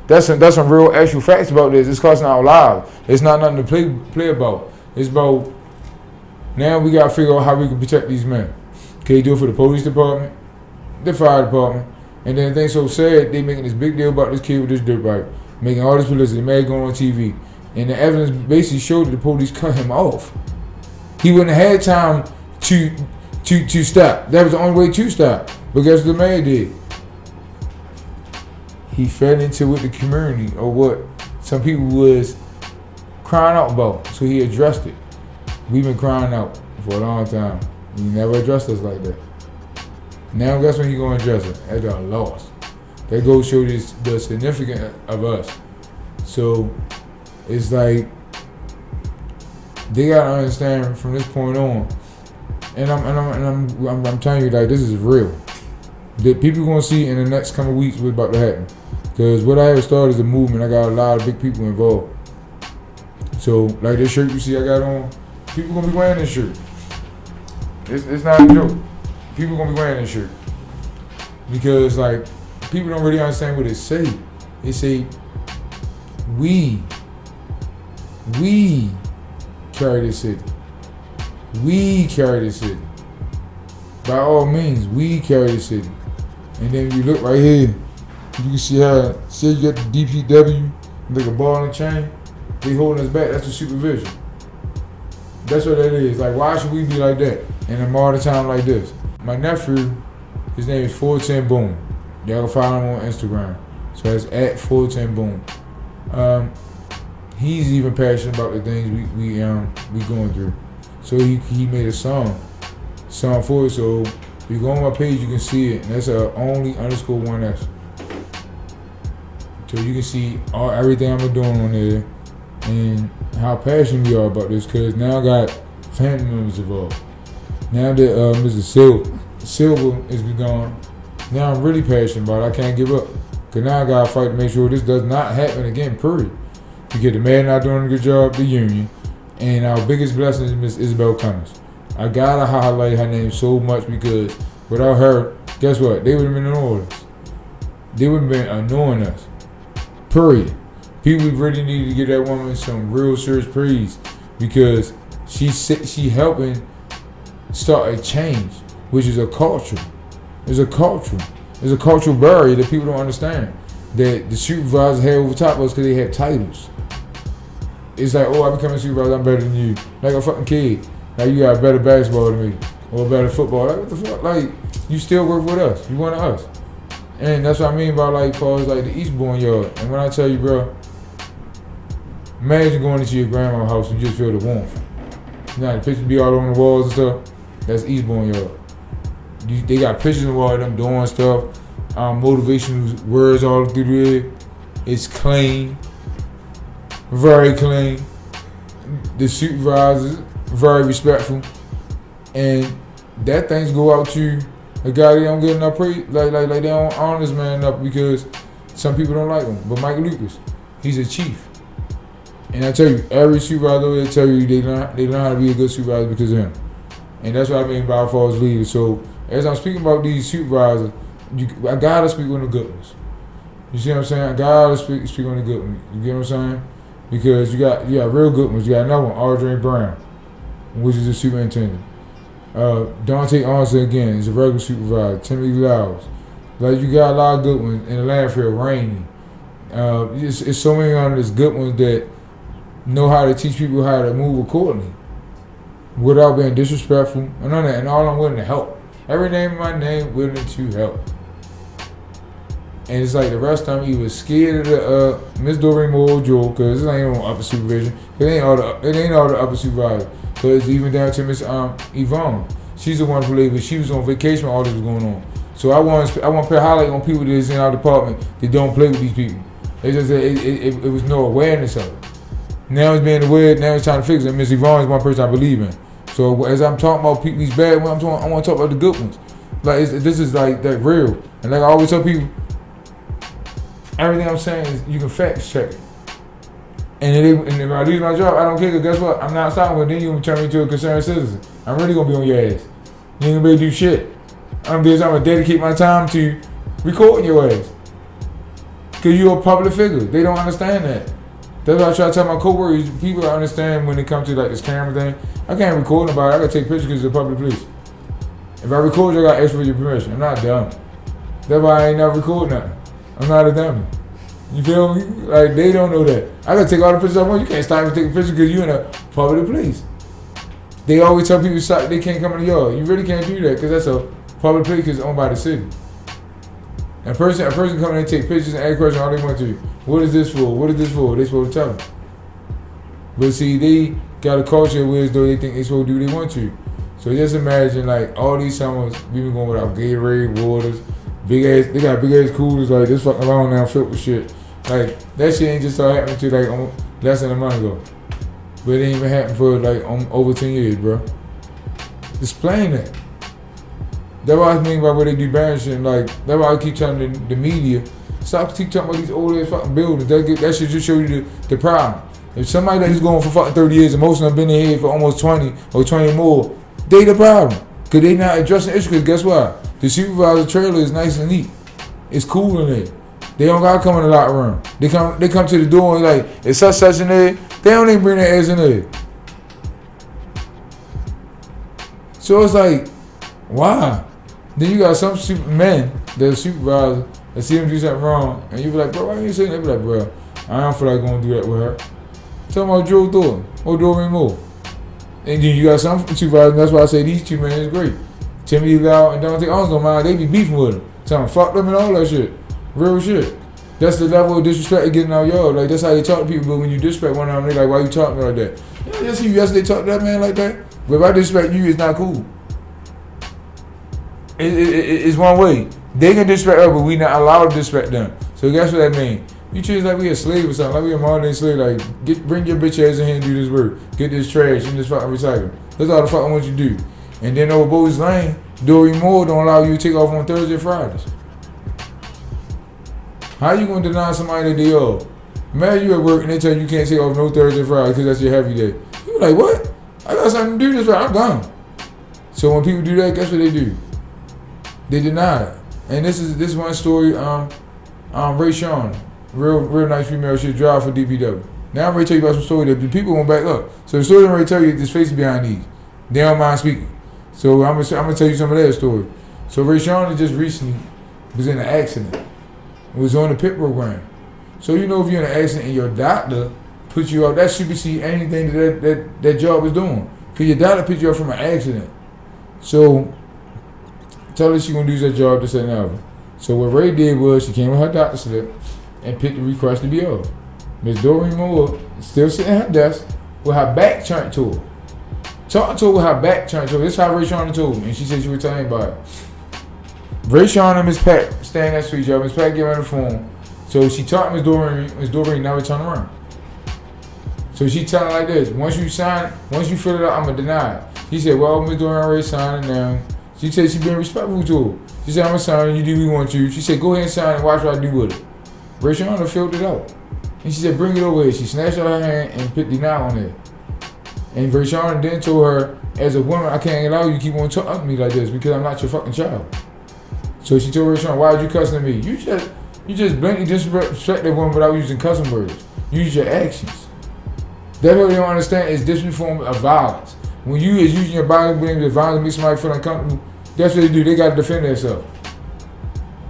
Speaker 1: That's some real actual facts about this. It's costing our lives. It's not nothing to play about. It's about, now we gotta figure out how we can protect these men. Can you do it for the police department, the fire department, and then things so sad, they making this big deal about this kid with this dirt bike, making all this publicity, man going on TV. And the evidence basically showed that the police cut him off. He wouldn't have had time to stop. That was the only way to stop. But guess what the man did? He fed into what the community or what some people was crying out about. So he addressed it. We've been crying out for a long time. He never addressed us like that. Now guess when he gonna address it? At a loss. That goes to show the significance of us. So it's like they gotta understand from this point on, and I'm telling you, like, this is real. That people gonna see in the next couple of weeks what's about to happen. Because what I have started is a movement. I got a lot of big people involved. So like this shirt you see I got on, people gonna be wearing this shirt. It's not a joke. People gonna be wearing this shirt because like people don't really understand what it say. It say we carry this city. We carry this city. By all means, we carry this city. And then you look right here, you can see how, say you got the DPW, like a ball and chain. They holding us back. That's the supervision. That's what that is. Like, why should we be like that in a modern time like this? My nephew, his name is 410 Boom. Y'all can follow him on Instagram. So it's at 410 Boom. He's even passionate about the things we going through. So he made a song for it. So if you go on my page, you can see it. And that's only_1S. So you can see everything I'm doing on there and how passionate we are about this. Cause now I got family members involved. Now that Mr. Silver is gone, now I'm really passionate about it. I can't give up. Cause now I gotta fight to make sure this does not happen again, period. Because the man not doing a good job, the union, and our biggest blessing is Miss Isabel Cummings. I gotta highlight her name so much because without her, guess what? They would have been annoying us. They would have been annoying us, period. People really need to give that woman some real serious praise because she helping start a change, which is a culture. It's a culture. It's a cultural barrier that people don't understand. That the supervisors have over top of us because they have titles. It's like, oh, I become a supervisor, I'm better than you. Like a fucking kid. Like you got better basketball than me. Or better football. Like what the fuck? Like, you still work with us. You one of us. And that's what I mean by like, as far as like the Eastbourne yard. And when I tell you, bro, imagine going into your grandma's house and you just feel the warmth. You know, the pictures be all on the walls and stuff. That's Eastbourne yard. They got pictures on the wall of them doing stuff. Motivational words all through there. It's clean. Very clean. The supervisors, very respectful. And that things go out to a guy that don't get enough praise. Like they don't honor this man enough because some people don't like him. But Mike Lucas, he's a chief. And I tell you, every supervisor will tell you they learn how to be a good supervisor because of him. And that's what I mean by false leaders. So as I'm speaking about these supervisors, I gotta speak on the good ones. You see what I'm saying? I gotta speak on the good ones. You get what I'm saying? Because you got real good ones. You got another one, Audrey Brown, which is a superintendent. Dante Arnson again is a regular supervisor. Timothy Lyles. Like you got a lot of good ones in the landfill, Rainey. It's so many of these good ones that know how to teach people how to move accordingly without being disrespectful and none of that. And all I'm willing to help. Every name in my name, willing to help. And it's like the rest of them, he was scared of the Miss Doreen Moore Joe, because it ain't no upper supervision. It ain't all the upper supervisors. Because even down to Miss Yvonne, she's a wonderful lady, but she was on vacation when all this was going on. So I want to put a highlight on people that's in our department that don't play with these people. It's just that it was no awareness of it. Now it's being aware. Now it's trying to fix it. Miss Yvonne is one person I believe in. So as I'm talking about people, these bad ones, I want to talk about the good ones. Like this is like that real. And like I always tell people, everything I'm saying is you can fact check it. And if I lose my job, I don't care. Cause guess what? I'm not stopping. But then you gonna turn me into a concerned citizen. I'm really gonna be on your ass. You ain't gonna be able to do shit. I'm gonna dedicate my time to recording your ass. Cause you're a public figure. They don't understand that. That's why I try to tell my coworkers. People understand when it comes to like this camera thing. I can't record nobody. I gotta take pictures because it's a public place. If I record you, I gotta ask for your permission. I'm not dumb. That's why I ain't never record nothing. I'm not a dummy. You feel me? Like they don't know that. I gotta take all the pictures I want. You can't stop me taking pictures because you're in a public place. They always tell people they can't come in the yard. You really can't do that because that's a public place because it's owned by the city. A person come in and take pictures and ask questions all they want to. What is this for? What is this for? They supposed to tell them. But see, they got a culture where as though they think they supposed to do what they want to. So just imagine like all these summers we been going without Gatorade, waters, they got big ass coolers like this fucking around now filled with shit. Like that shit ain't just started happening to like less than a month ago. But it ain't even happened for like over 10 years, bro. Explain that. That's what I mean by what they do bad shit. Like that's why I keep telling the media, stop keep talking about these old ass fucking buildings. That should just show you the problem. If somebody that's going for fucking 30 years and most of them been in here for almost 20 or 20 more, they the problem. Cause they not addressing the issue. Cause guess what? The supervisor trailer is nice and neat. It's cool in there. They don't gotta come in the locker room. They come to the door and like, it's such in there. They don't even bring their ass in there. So it's like, why? Then you got some men that are supervisors that see them do something wrong, and you be like, bro, why you saying that? They be like, bro, I don't feel like going to do that with her. Talking about Joe Thornton or Doreen Moore. And then you got some supervisors, that's why I say these two men is great. Timothy Lau and Dante Owens don't mind, they be beefing with them. Telling them fuck them and all that shit. Real shit. That's the level of disrespect they getting out yard. Like, that's how they talk to people, but when you disrespect one of them, they like, why you talking like that? You know, just see you yesterday talk to that man like that. But if I disrespect you, it's not cool. It's one way. They can disrespect us, but we not allowed to disrespect them. So guess what that means? You treat us like we a slave or something, like we a modern day slave. Like, bring your bitch ass in here and do this work. Get this trash and this fucking recycle. That's all the fuck I want you to do. And then over Bowie's Lane, Doreen Moore don't allow you to take off on Thursday and Fridays. How you gonna deny somebody that day off? Imagine you at work and they tell you can't take off no Thursday and Friday because that's your heavy day. You like, what? I got something to do this right. I'm gone. So when people do that, guess what they do? They deny it. And this is one story. Ray Sean, real nice female, she drive for DPW. Now I'm ready to tell you about some story that the people won't back up. So the story I'm ready to tell you, this face behind these. They don't mind speaking. So I'm gonna tell you some of that story. So Ray Sean just recently was in an accident. It was on the PIP program. So you know if you're in an accident and your doctor puts you out, that supersedes anything that job is doing. Because your doctor put you out from an accident. So tell her she's gonna do that job to set an So what Ray did was she came with her doctor slip and picked the request to be off. Miss Doreen Moore still sitting at her desk with her back turned to her. Talking to her with her back turned to her. This is how Ray Sean told me. And she said she would tell anybody. Ray Sean and Miss Pat standing next to each other. Miss Pat gave her the phone. So she taught Miss Doreen never turn around. So she telling her like this, once you fill it out, I'm going to deny it. She said, well, Miss Doreen already signed it now. She said she been respectful to her. She said, I'm going to sign it, you do what we want you. She said, go ahead and sign it and watch what I do with it. Ray Sean filled it out. And she said, bring it over here. She snatched out her hand and put deny on it. And Ray Sean then told her, as a woman, I can't allow you to keep on talking to me like this because I'm not your fucking child. So she told Ray Sean, why are you cussing at me? You just blatantly disrespect that woman without using cussing words. Use your actions. That's what they don't understand is this form of violence. When you is using your body with violence to make somebody feel uncomfortable, that's what they do. They got to defend themselves.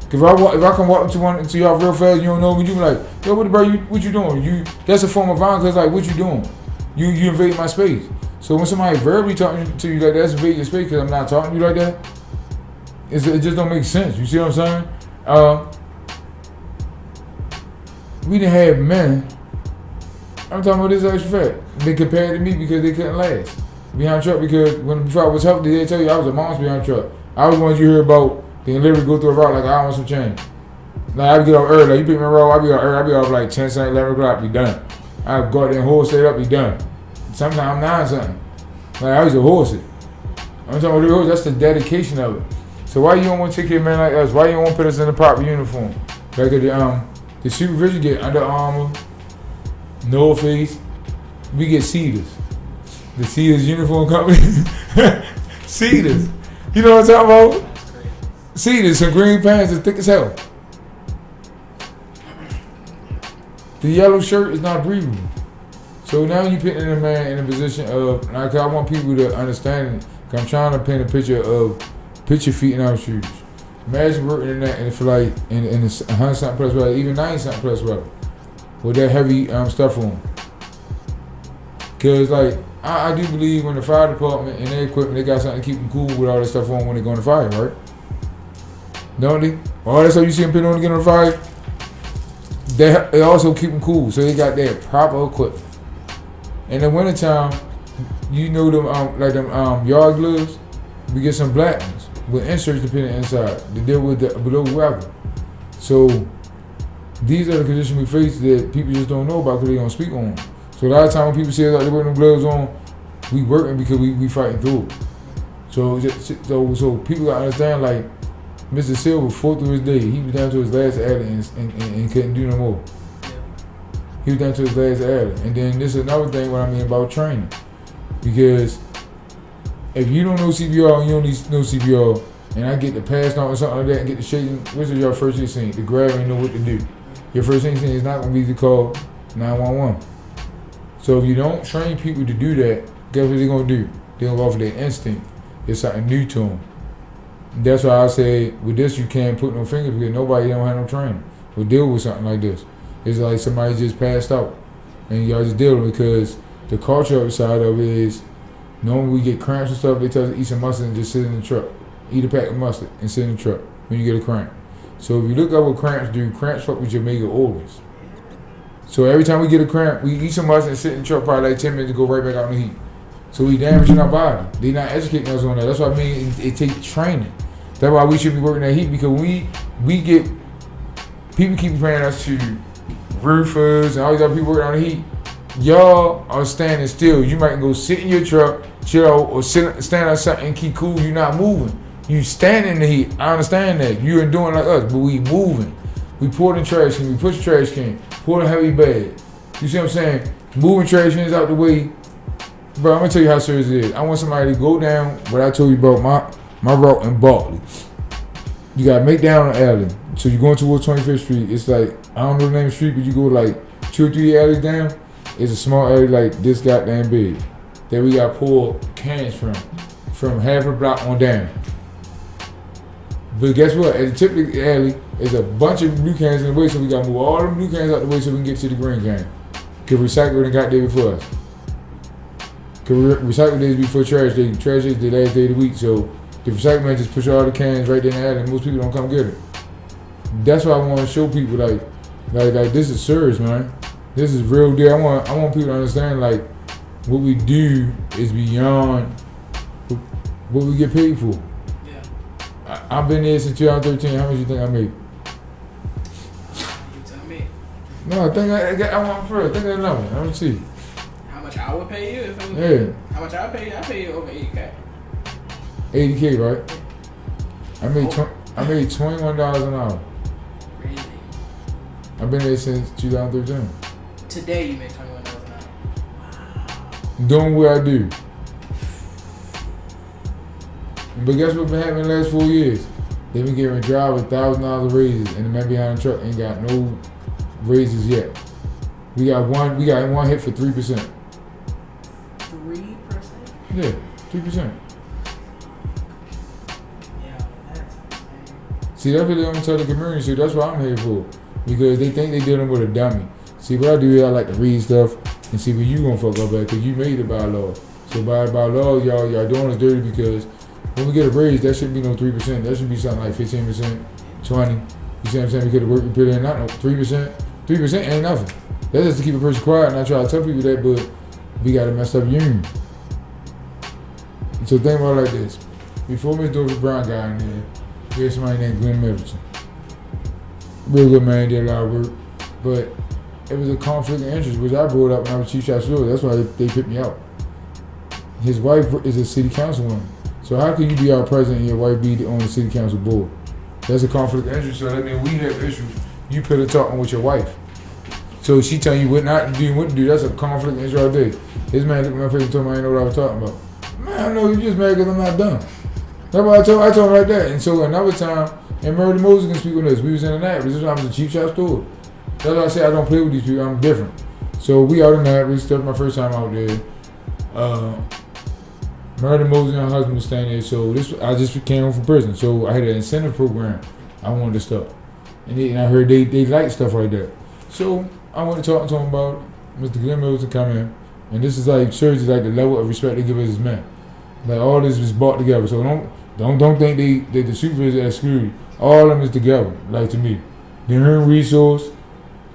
Speaker 1: If I come walk into y'all real fast, you don't know me, you be like, yo, what you doing? That's a form of violence. That's like, what you doing? You invade my space. So when somebody verbally talking to you like that, that's invading your space because I'm not talking to you like that. It just don't make sense. You see what I'm saying? We didn't have men. I'm talking about this actual fact. They compared to me because they couldn't last behind truck because before I was healthy, they tell you I was a monster behind truck. I was ones you hear about. They can literally go through a route like I want some change. Like I would get off early. Like you pick me roll, I be off early. I be off like 10 something, 11 o'clock. Be done. I go out there and horse it up. Be done. Sometimes 9 something. Like I used to horse it. I'm talking about the horse. That's the dedication of it. So why you don't want to take care of men like us? Why you don't want to put us in the proper uniform? Like the supervision get Under Armour, North Face. We get Cedars. The Cedars Uniform Company. Cedars. You know what I'm talking about? Cedars, some green pants as thick as hell. The yellow shirt is not breathable. So now you putting a man in a position of, like I want people to understand it. Cause I'm trying to paint a picture of put your feet in our shoes. Imagine working in that and for like in 100 something plus weather, even 90 something plus weather, with that heavy stuff on. Cause like I do believe when the fire department and their equipment, they got something to keep them cool with all that stuff on when they go on the fire, right? Don't they? All that stuff you see them put on to get on the fire, they also keep them cool, so they got their proper equipment. In the wintertime, you know them yard gloves, we get some black ones with inserts to put it inside to deal with the below weather. So these are the conditions we face that people just don't know about because they don't speak on. So a lot of times when people say like they put them gloves on, we working because we fighting through it. So people gotta understand like Mr. Silver fought through his day. He was down to his last adder and couldn't do no more. He was down to his last adder. And then this is another thing what I mean about training. Because if you don't know CPR and you don't know CPR, and I get the pass on or something like that and get the shaking, what's your first instinct? The grab and know what to do. Your first instinct is not going to be to call 911. So if you don't train people to do that, guess what they're going to do? They're going to go off their instinct. It's something new to them. That's why I say with this you can't put no fingers because nobody don't have no training will deal with something like this. It's like somebody just passed out. and y'all just deal with it because the culture side of it is normally we get cramps and stuff. They tell us to eat some mustard and just sit in the truck. Eat a pack of mustard and sit in the truck when you get a cramp. So if you look up what cramps do, cramps fuck with your major organs. So every time we get a cramp, we eat some mustard and sit in the truck probably like 10 minutes to go right back out in the heat. So we damaging our body. They not educating us on that. That's what I mean. It takes training. That's why we should be working that heat because we get people keep comparing us to roofers and all these other people working on the heat. Y'all are standing still. You might go sit in your truck, chill, or stand on something and keep cool. You're not moving. You standing in the heat. I understand that. You ain't doing like us, but we moving. We pour the trash can. We push the trash can. Pour the heavy bag. You see what I'm saying? Moving trash cans out the way. Bro, I'm gonna tell you how serious it is. I want somebody to go down what I told you about my route in Bartley. You gotta make down an alley. So you're going towards 25th Street. It's like, I don't know the name of the street, but you go like 2 or 3 alleys down. It's a small alley like this goddamn big. That we got pull cans from half a block on down. But guess what? At the tip of the alley is a bunch of blue cans in the way, so we gotta move all the blue cans out the way so we can get to the green can. Cause recycle and got there before us. Cause recycle days before trash day. Trash days the last day of the week, so the recycle man just push all the cans right there in the alley and most people don't come get it. That's why I want to show people like this is serious, man. This is real deal. I want people to understand like what we do is beyond what we get paid for. Yeah. I've been there since 2013. How much you think I made?
Speaker 2: You tell me.
Speaker 1: No, I think I want first. Think of that number. Let me see.
Speaker 2: How much I would pay you if it was?
Speaker 1: Yeah.
Speaker 2: How much I pay you? I pay you over 80K.
Speaker 1: 80K, right? I made $21 an hour.
Speaker 2: Really?
Speaker 1: I've been there since 2013.
Speaker 2: Today you make $21 an hour. Wow.
Speaker 1: Doing what I do. But guess what's been happening the last 4 years? They've been giving drivers $1,000 raises, and the man behind the truck ain't got no raises yet. We got one hit for 3%.
Speaker 2: 3%?
Speaker 1: Yeah, 3%. See, that's what they don't tell the community. So that's what I'm here for. Because they think they dealing with a dummy. See, what I do is I like to read stuff and see where you gonna fuck up at, because you made it by law. So by law, y'all doing us dirty because when we get a raise, that shouldn't be no 3%. That should be something like 15%, 20. You see what I'm saying? Because the work we put in, not no 3%. 3% ain't nothing. That's just to keep a person quiet, and I try to tell people that, but we got a messed up union. So think about it like this. Before Miss Dover Brown got in there, there's somebody named Renee Meredith. Real good man, did a lot of work. But it was a conflict of interest, which I brought up when I was chief shop steward. That's why they picked me out. His wife is a city councilwoman. So how can you be our president and your wife be on the city council board? That's a conflict of interest. So that means we have issues. You put a talking with your wife. So she telling you what not to do and what to do. That's a conflict of interest right there. His man looked at my face and told me I didn't know what I was talking about. Man, I know you just mad because I'm not done. That's why I told him like that. And so another time, and Meredith Moses can speak on this. We was in Annapolis. This time I was a chief shop steward. That's why I say I don't play with these people. I'm different. So we out in Annapolis. That was my first time out there. Meredith Moses and her husband was staying there. So I just came home from prison. So I had an incentive program. I wanted to start. And I heard they like stuff like that. So I went to talk to him about Mr. Glenn Mills to come in. And this is like, shows you like the level of respect they give us as men. Like all this was brought together. So don't think the supervisor are screwed. All of them is together, like to me. The human resource,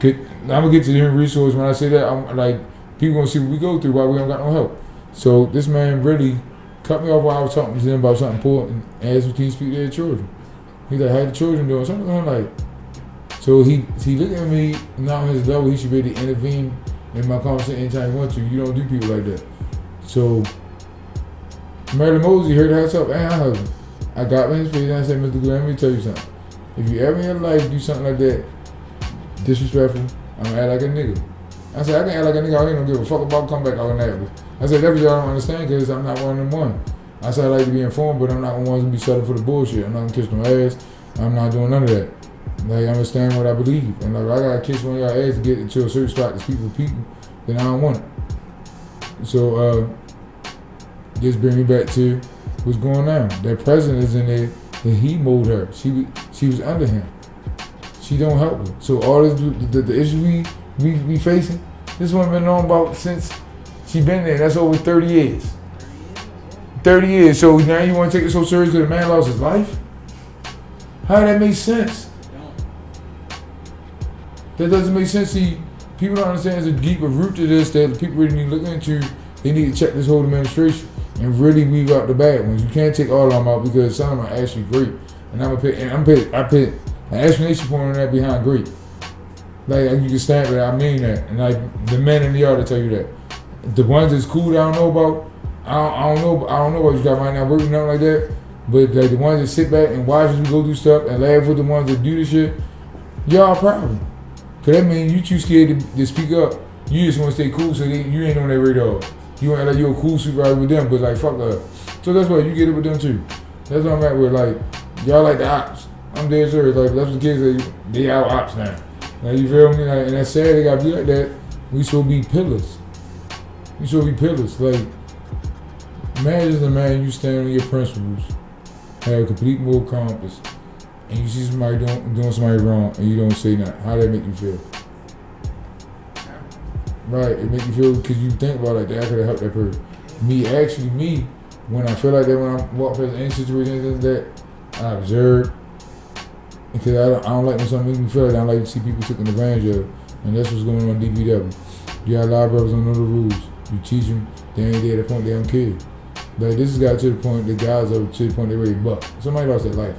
Speaker 1: I'm gonna get to the human resource. When I say that, I'm like, people gonna see what we go through, why we don't got no help. So this man really cut me off while I was talking to him about something important and asked me to speak to their children. He's like, how the children doing? Something I'm like, so he looked at me, not on his level, he should be able to intervene in my conversation anytime he wants to. You don't do people like that. So Marilyn Mosey heard her up and her husband. I got in his face and I said, Mr. Glenn, let me tell you something. If you ever in your life do something like that, disrespectful, I'm gonna act like a nigga. I said, I can act like a nigga, I ain't gonna give a fuck about come back out in Annapolis. I said, that's what y'all don't understand, because I'm not one of them one. I said, I like to be informed, but I'm not one of the ones to be settled for the bullshit. I'm not gonna kiss no ass. I'm not doing none of that. Like, I understand what I believe. And like, I gotta kiss one of y'all ass to get to a certain spot to speak with people, then I don't want it. So, just bring me back to what's going on. That president is in there, and he molded her. She was under him. She don't help her. So all this, the issue we facing, This one been known about since she been there. That's over 30 years. 30 years. So now you want to take it so serious because the man lost his life? How that make sense? That doesn't make sense. See, people don't understand there's a deeper root to this that people really need to look into. They need to check this whole administration and really weed out the bad ones. You can't take all of them out because some of them are actually great. And I put an explanation point on that behind great. Like you can stand with it, I mean that. And like the men in the yard will tell you that. The ones that's cool that I don't know about, I don't know what you got right now working nothing like that. But like the ones that sit back and watch us go do stuff and laugh with the ones that do this shit, y'all a problem. Cause that means you too scared to speak up. You just want to stay cool so you ain't on their radar. You ain't like you're a cool supervisor with them, but like fuck up. So that's why you get it with them too. That's what I'm at with, like, y'all like the ops. I'm dead serious. Like that's what the kids say, they out ops now. Like you feel me? Like, and that's sad they gotta be like that. We supposed to be pillars. We supposed to be pillars. Like, man is a man, you stand on your principles, have a complete moral compass, and you see somebody doing somebody wrong and you don't say nothing. How that make you feel? Right, it make you feel because you think about it like that, I could have helped that person. Me, when I feel like that, when I walk past any situation like that, I observe. Because I don't like when something makes me feel like that. I don't like to see people taken advantage of. And that's what's going on in DPW. You got a lot of brothers don't know the rules. You teach them, they ain't there at the point they don't care. But this has got to the point, the guys are to the point they ready to buck. Somebody lost their life.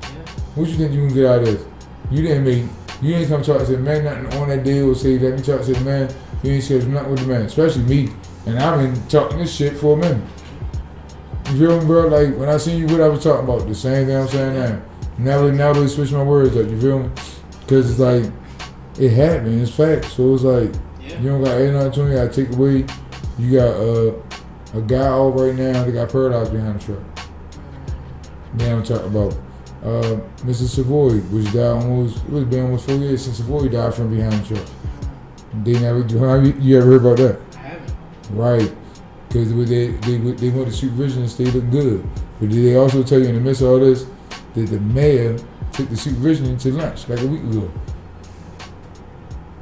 Speaker 1: Yeah. What you think you can get out of this? You didn't come talk to the man nothing on that deal or say, let me talk to the man. You ain't said nothing with the man, especially me. And I've been talking this shit for a minute. You feel me, bro? Like, when I seen you, what I was talking about, the same thing I'm saying now. Never switch my words up, you feel me? Because it's like, it happened, it's fact. So it's like, you don't got 89 20, you gotta take away. You got a guy out right now that got paralyzed behind the truck. Then I'm talking about Mr. Savoy, which died it's been almost 4 years since Savoy died from behind the truck. They never do. You ever heard about that?
Speaker 2: I haven't.
Speaker 1: Right. Because they want the supervision and stay looking good. But did they also tell you in the midst of all this that the mayor took the supervision into lunch like a week ago?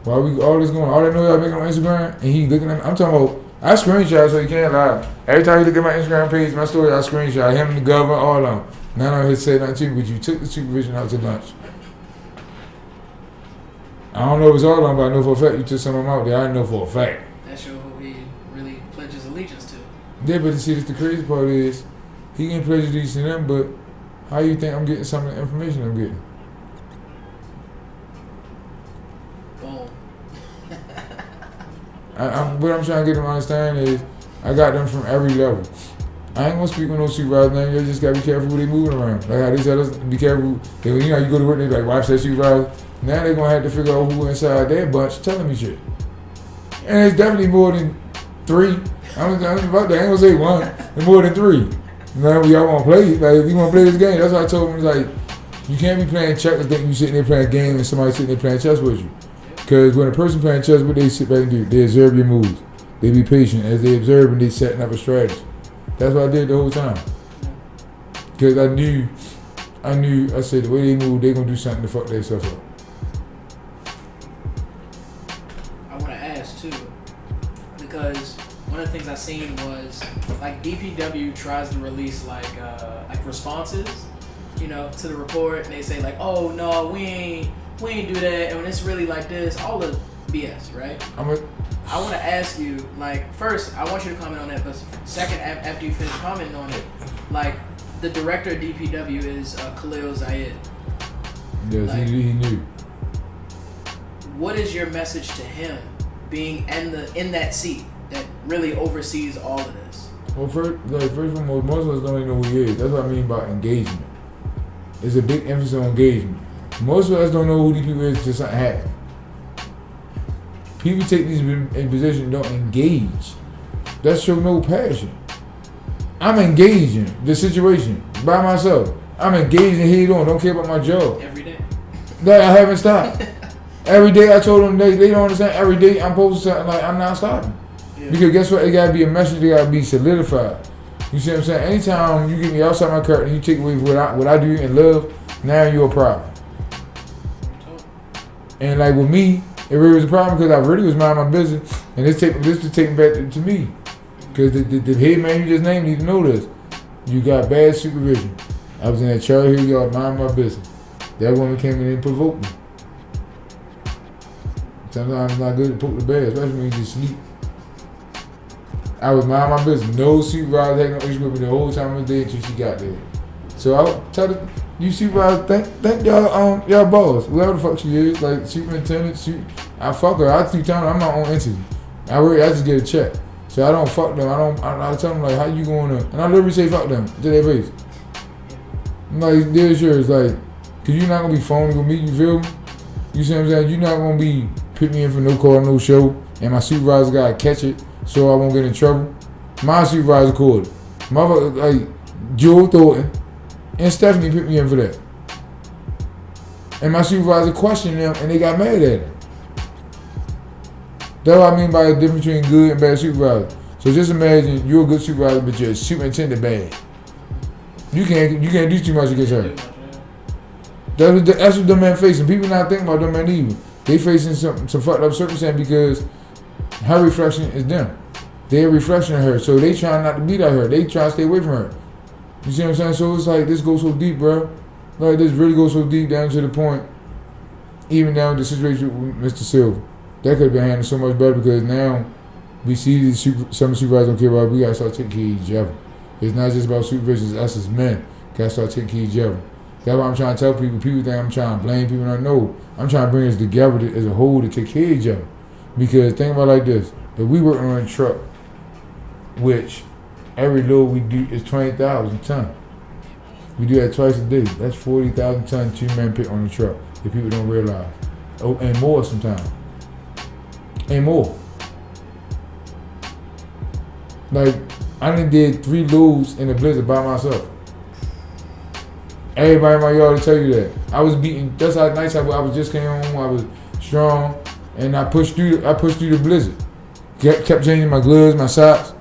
Speaker 1: While all this going on, all I know y'all making on Instagram, and he looking at me. I'm talking about, I screenshot so you can't lie. Every time you look at my Instagram page, my story, I screenshot him, the governor, all of them. None of them had said nothing to you, but you took the supervision out to lunch. I don't know if it's all of them, but I know for a fact you took some of them out there. I know for a fact.
Speaker 2: That shows who he really pledges allegiance to.
Speaker 1: Yeah, but see, the crazy part is, he can pledge allegiance to them, but how you think I'm getting some of the information I'm getting?
Speaker 2: Boom.
Speaker 1: What I'm trying to get them to understand is, I got them from every level. I ain't gonna speak with no supervisor name. You just gotta be careful who they moving around. Like how they tell us, be careful. You go to work, they like, watch that supervisor. Now they're gonna have to figure out who inside their bunch telling me shit. And it's definitely more than 3. I'm about that. I ain't gonna say 1. It's more than 3. Now y'all wanna play, like if you wanna play this game, that's why I told them, like, you can't be playing checkers thinking you sitting there playing a game and somebody sitting there playing chess with you. Because when a person playing chess, what they sit back and do, they observe your moves. They be patient as they observe and they setting up a strategy. That's what I did the whole time. Because I knew, I said the way they move, they gonna do something to fuck themselves up.
Speaker 2: I want to ask too, because one of the things I seen was like DPW tries to release like responses, to the report, and they say like, oh no, we ain't do that, and when it's really like this, all the BS, right? I want to ask you, like, first, I want you to comment on that, but second, after you finish commenting on it, like, the director of DPW is Khalil Zayed.
Speaker 1: Yes, like, he knew.
Speaker 2: What is your message to him, being in that seat that really oversees all of this?
Speaker 1: Well, first of all, most of us don't even know who he is. That's what I mean by engagement. There's a big emphasis on engagement. Most of us don't know who these people is until something happens. People take these in position and don't engage. That show no passion. I'm engaging the situation by myself. I'm engaging head on. Don't care about my job.
Speaker 2: Every day.
Speaker 1: That I haven't stopped. Every day I told them they don't understand. Every day I'm posting something like I'm not stopping. Yeah. Because guess what? It gotta be a message. It gotta be solidified. You see what I'm saying? Anytime you get me outside my curtain and you take away what I do in love, now you're a problem. And like with me, it really was a problem because I really was minding my business. And this to take back to me. Because the head man you just named need to know this. You got bad supervision. I was in that Cherry Hill yard, mind my business. That woman came in and provoked me. Sometimes it's not good to poke the bear, especially when you just sleep. I was mind my business. No supervisor had no issue with me the whole time of the day until she got there. So I would tell you supervisor, thank y'all boss, whoever the fuck she is, like superintendent, I fuck her. I keep telling her I'm my own entity. I just get a check. So I don't fuck them. I tell them like, how you gonna? And I literally say fuck them to their face. I'm like, dear sure, it's like, cause you're not gonna be phoning with me. You feel me? You see what I'm saying? You're not gonna be putting me in for no call, no show, and my supervisor gotta catch it so I won't get in trouble. My supervisor called it. Motherfucker like Joe Thornton and Stephanie put me in for that. And my supervisor questioned them and they got mad at him. That's what I mean by the difference between good and bad supervisor. So just imagine you're a good supervisor, but you're a superintendent bad. You can't do too much against her. That's what them men facing. People not thinking about them men either. They facing some fucked up circumstance because her reflection is them. They're a reflection of her, so they trying not to beat at her. They trying to stay away from her. You see what I'm saying? So it's like this goes so deep, bro. Like this really goes so deep down to the point, even down to the situation with Mr. Silver. That could have been handled so much better because now we see some supervisors don't care about it. We gotta start taking care of each other. It's not just about supervision, it's us as men. Gotta start taking care of each other. That's what I'm trying to tell people. People think I'm trying to blame people. I know I'm trying to bring us together as a whole to take care of each other. Because think about it like this: if we work on a truck, which every load we do is 20,000 tons. We do that twice a day. That's 40,000 tons 2 men pick on the truck. If people don't realize, and more sometimes. And more. Like, I done did 3 loads in a blizzard by myself. Everybody in my yard will tell you that. I was beating, that's how nice I was just came home, I was strong, and I pushed through the blizzard. Kept changing my gloves, my socks.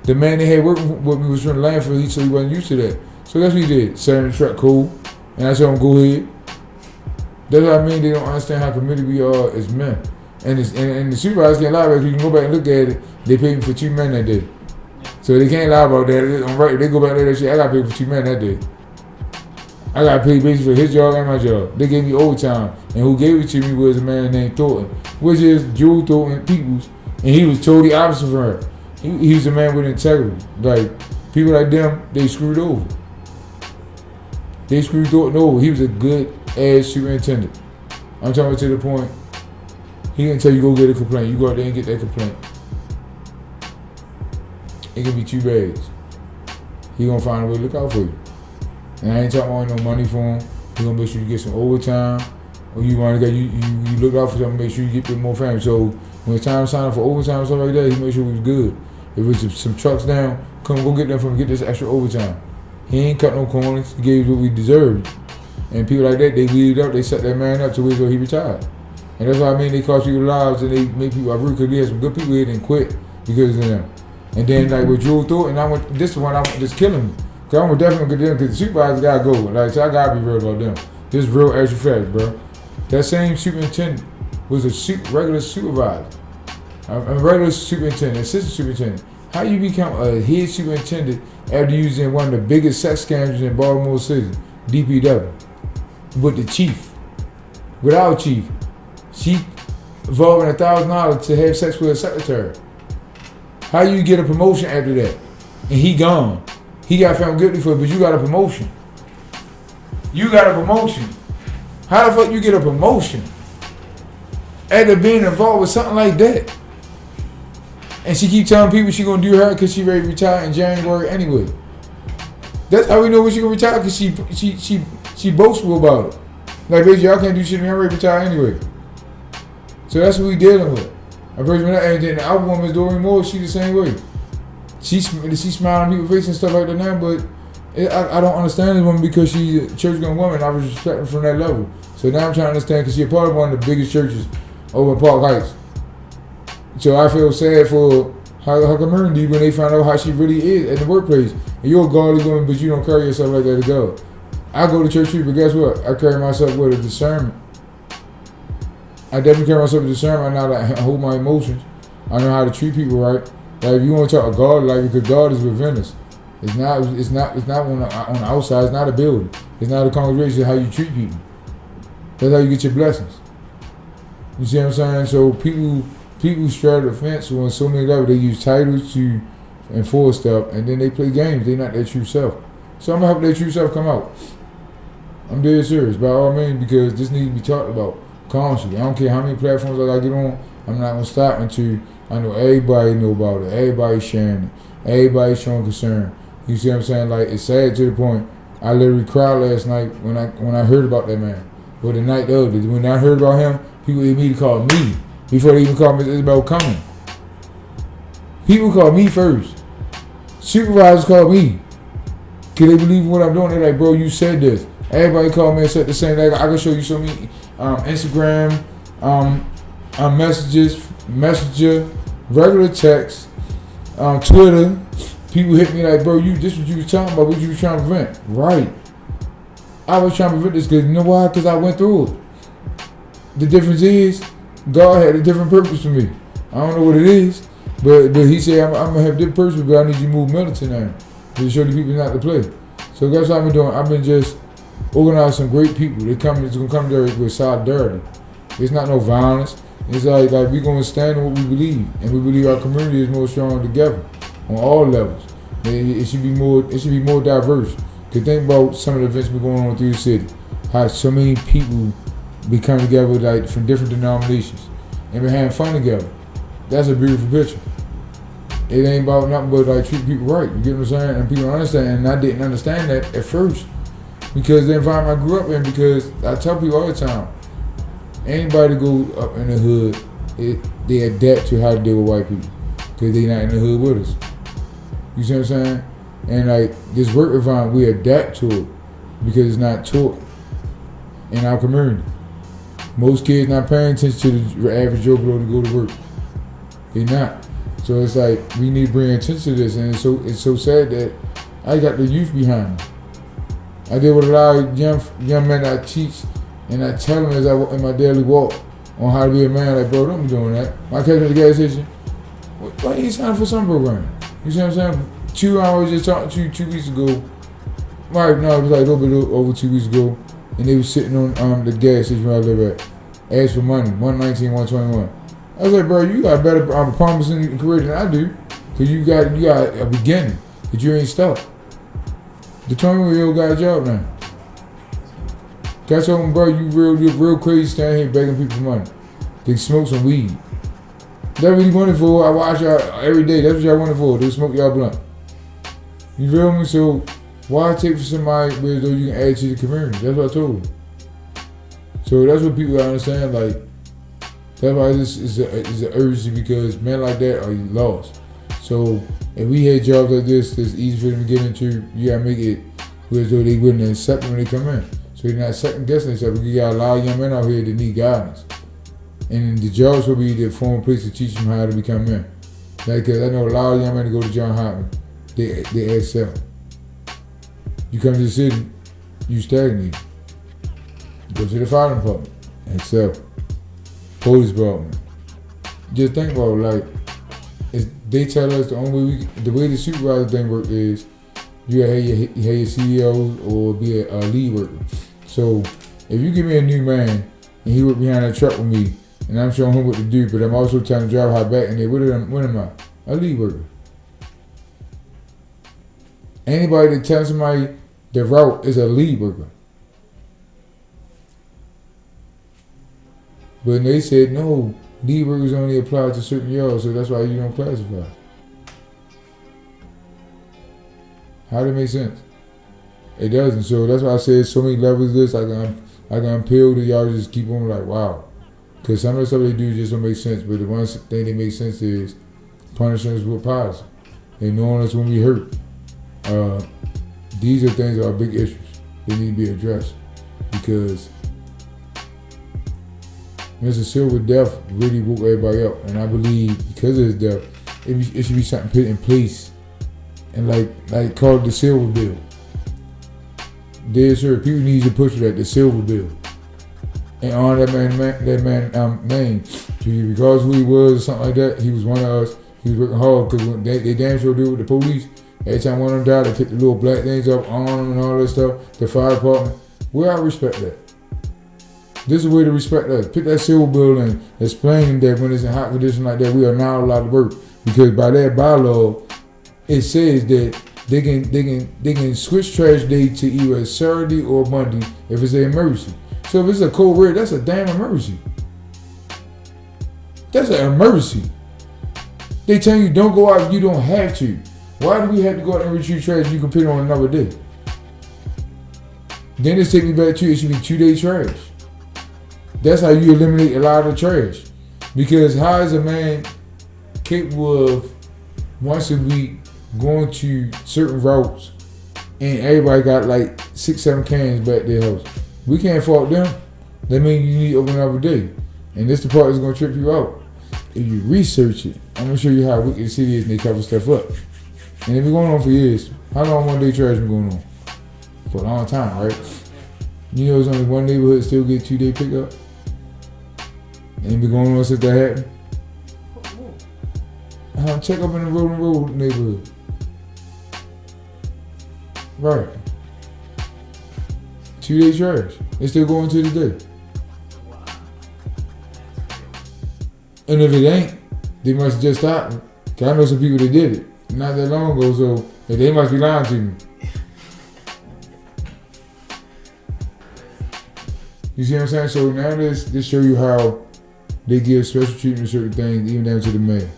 Speaker 1: The man they had working with me was from the landfill, so he wasn't used to that. So that's what he did, sat in the truck cool, and I told him, go ahead. That's what I mean, they don't understand how committed we are as men. And the supervisors can't lie about it. You can go back and look at it. They paid me for 2 men that day. So they can't lie about that. I'm right. They go back and look at that shit. I got paid for 2 men that day. I got paid basically for his job and my job. They gave me overtime. And who gave it to me was a man named Thornton, which is Joe Thornton Peoples. And he was totally opposite from her. He was a man with integrity. Like, people like them, they screwed over. They screwed Thornton over. He was a good ass superintendent. I'm talking about to the point. He didn't tell you go get a complaint. You go out there and get that complaint. It can be 2 bags. He gonna find a way to look out for you. And I ain't talking about no money for him. He gonna make sure you get some overtime. Or you wanna get you look out for something, make sure you get a bit more family. So when it's time to sign up for overtime and stuff like that, he make sure it was good. If it's some trucks down, come go get them from get this extra overtime. He ain't cut no corners. He gave us what we deserved. And people like that, they lead up, they set that man up to wait till he retired. And that's what I mean, they cost people lives and they make people uproot because we had some good people here that quit because of them. And then like with Joe Thornton, this one I want just killing me. Cause I'm definitely get them because the supervisors gotta go. Like so I gotta be real about them. This is real extra fact, bro. That same superintendent was a regular supervisor. A regular superintendent, assistant superintendent. How you become a head superintendent after using one of the biggest sex scandals in Baltimore City, DPW, with the chief, with our chief. She involving $1,000 to have sex with her secretary. How you get a promotion after that? And he gone. He got found guilty for it, but you got a promotion. You got a promotion. How the fuck you get a promotion after being involved with something like that? And she keep telling people she gonna do her because she ready to retire in January anyway. That's how we know when she gonna retire because she boastful about it. Like basically, y'all can't do shit. I'm ready to retire anyway. So that's what we dealing with. And then the other woman, Doreen Moore, she the same way. She smiling on people's faces and stuff like that now, but I don't understand this woman because she's a church-going woman. I was respecting from that level. So now I'm trying to understand because she's a part of one of the biggest churches over in Park Heights. So I feel sad for her community when they find out how she really is in the workplace. And you're a godly woman, but you don't carry yourself like that to God. I go to church too, but guess what? I carry myself with a discernment. I definitely carry myself with discernment. I hold my emotions. I know how to treat people right. Like if you want to talk to God, like because God is within us. It's not on the outside. It's not a building. It's not a congregation. It's how you treat people. That's how you get your blessings. You see what I'm saying? So people straddle the fence on so many levels. They use titles to enforce stuff, and then they play games. They're not their true self. So I'm gonna help their true self come out. I'm dead serious, by all means, because this needs to be talked about constantly. I don't care how many platforms I gotta get on. I'm not gonna stop until I know everybody know about it. Everybody's sharing it. Everybody's showing concern. You see what I'm saying? Like it's sad to the point. I literally cried last night when I heard about that man. Or the night of it. When I heard about him, people immediately called me before they even called Miss Isabel coming. People called me first. Supervisors called me. Can they believe what I'm doing? They're like, bro, you said this. Everybody called me and said the same thing. I can show you so many Instagram, messages, messenger, regular text, Twitter. People hit me like, bro, this what you was talking about, what you was trying to prevent. Right. I was trying to prevent this because you know why? Because I went through it. The difference is, God had a different purpose for me. I don't know what it is, but he said, I'm going to have this purpose, but I need you to move militant now to show the people not to play. So that's what I've been doing. I've been just organizing some great people. It's going to come there with solidarity. It's not no violence. It's like we're going to stand on what we believe, and we believe our community is more strong together on all levels. It should be more diverse. Cause think about some of the events been going on through the city. How so many people be coming together like from different denominations and be having fun together. That's a beautiful picture. It ain't about nothing but like treat people right. You get what I'm saying? And people understand. And I didn't understand that at first because the environment I grew up in. Because I tell people all the time, anybody go up in the hood, they adapt to how to deal with white people because they not in the hood with us. You see what I'm saying? And like this work environment, we adapt to it because it's not taught in our community. Most kids not paying attention to the average Joe Blow to go to work. They not. So it's like we need to bring attention to this, and it's so sad that I got the youth behind me. I deal with a lot of young men that I teach, and I tell them as I walk in my daily walk on how to be a man. Like, bro, don't be doing that. My catch at the gas station, why you ain't signing for some program? You see what I'm saying? 2 hours just talking to you 2 weeks ago. Right, no, it was like a little bit over 2 weeks ago, and they was sitting on the gas station where I live at. Asked for money, 119, 121. I was like, bro, you got a better promising career than I do, cause you got a beginning, but you ain't stuck. The 21-year-old got a job now. Got something, bro, you real crazy standing here begging people for money. They smoke some weed. That's what you wanted for. I watch y'all every day. That's what y'all wanted for. They smoke y'all blunt. You feel me? So why take for somebody where though you can add to the community? That's what I told them. So that's what people gotta understand. Like that's why this is an urgency because men like that are lost. So if we had jobs like this that's easy for them to get into, you gotta make it where though they wouldn't accept them when they come in. So they're not second guessing themselves. You got a lot of young men out here that need guidance. And the jobs will be the form place to teach them how to become men. Like, cause I know a lot of young men that go to John Hopkins, they excel. You come to the city, you stagnate. You go to the fire department, excel. Police department. Just think about it, like, they tell us the only way the way the supervisor thing work is you gotta have your CEOs or be a lead worker. So if you give me a new man and he work behind that truck with me, and I'm showing him what to do, but I'm also trying to drive high back, and then what am I? A lead worker. Anybody that tells somebody the route is a lead worker. But they said, no, lead workers only apply to certain yards, so that's why you don't classify. How does it make sense? It doesn't. So that's why I said so many levels of this, I can appeal to y'all just keep on like, wow. Because some of the stuff they do just don't make sense, but the one thing that makes sense is punishing us with policy. They knowing us when we hurt. These are things that are big issues. They need to be addressed. Because Mr. Silver death really woke everybody up. And I believe because of his death, it should be something put in place. And like called the Silver Bill. Dear sir, people need to push that, the Silver Bill. and honor that man name. Regardless of who he was or something like that, he was one of us. He was working hard because they damn sure do with the police. Every time one of them died, they pick the little black things up on them and all that stuff. The fire department. Where I respect that. This is a way to respect us. Pick that silver bill and explain that when it's in hot condition like that, we are not allowed to work. Because by that bylaw, it says that they can switch trash day to either Saturday or Monday if it's an emergency. So if it's a cold red, that's a damn emergency. That's an emergency. They tell you don't go out if you don't have to. Why do we have to go out and retrieve trash if you can put it on another day? Then it's taking me back to it should be 2-day trash. That's how you eliminate a lot of trash. Because how is a man capable of once a week going to certain routes and everybody got like 6-7 cans back at their house? We can't fault them. That means you need to open another day. And this the part that's gonna trip you out. If you research it, I'm gonna show you how wicked the city is and they cover stuff up. And it's been going on for years. How long 1-day trash been going on? For a long time, right? You know there's only one neighborhood still get 2-day pickup? And it been going on since that happened? Check up in the road neighborhood. Right. 2-day trash. It's still going to the day. And if it ain't, they must just stop it. Cause I know some people that did it not that long ago, so they must be lying to me. You see what I'm saying? So now this show you how they give special treatment to certain things, even down to the mayor.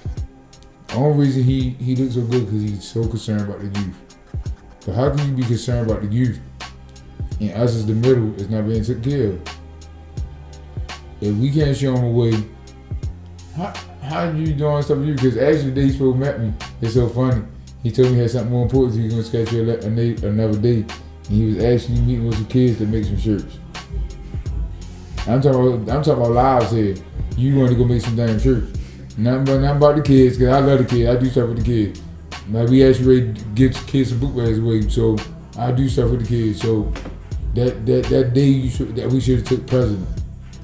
Speaker 1: The only reason he looks so good because he's so concerned about the youth. But how can you be concerned about the youth and us as the middle is not being taken care of? If we can't show them a way, how you doing stuff with you? Because actually, the day he supposed to met me, it's so funny. He told me he had something more important, so he was going to schedule another day. And he was actually meeting with some kids to make some shirts. I'm talking about lives here. You want to go make some damn shirts. Nothing about the kids, because I love the kids. I do stuff with the kids. Like we actually ready to give kids some book bags away, so I do stuff with the kids. So that day that we should have took president.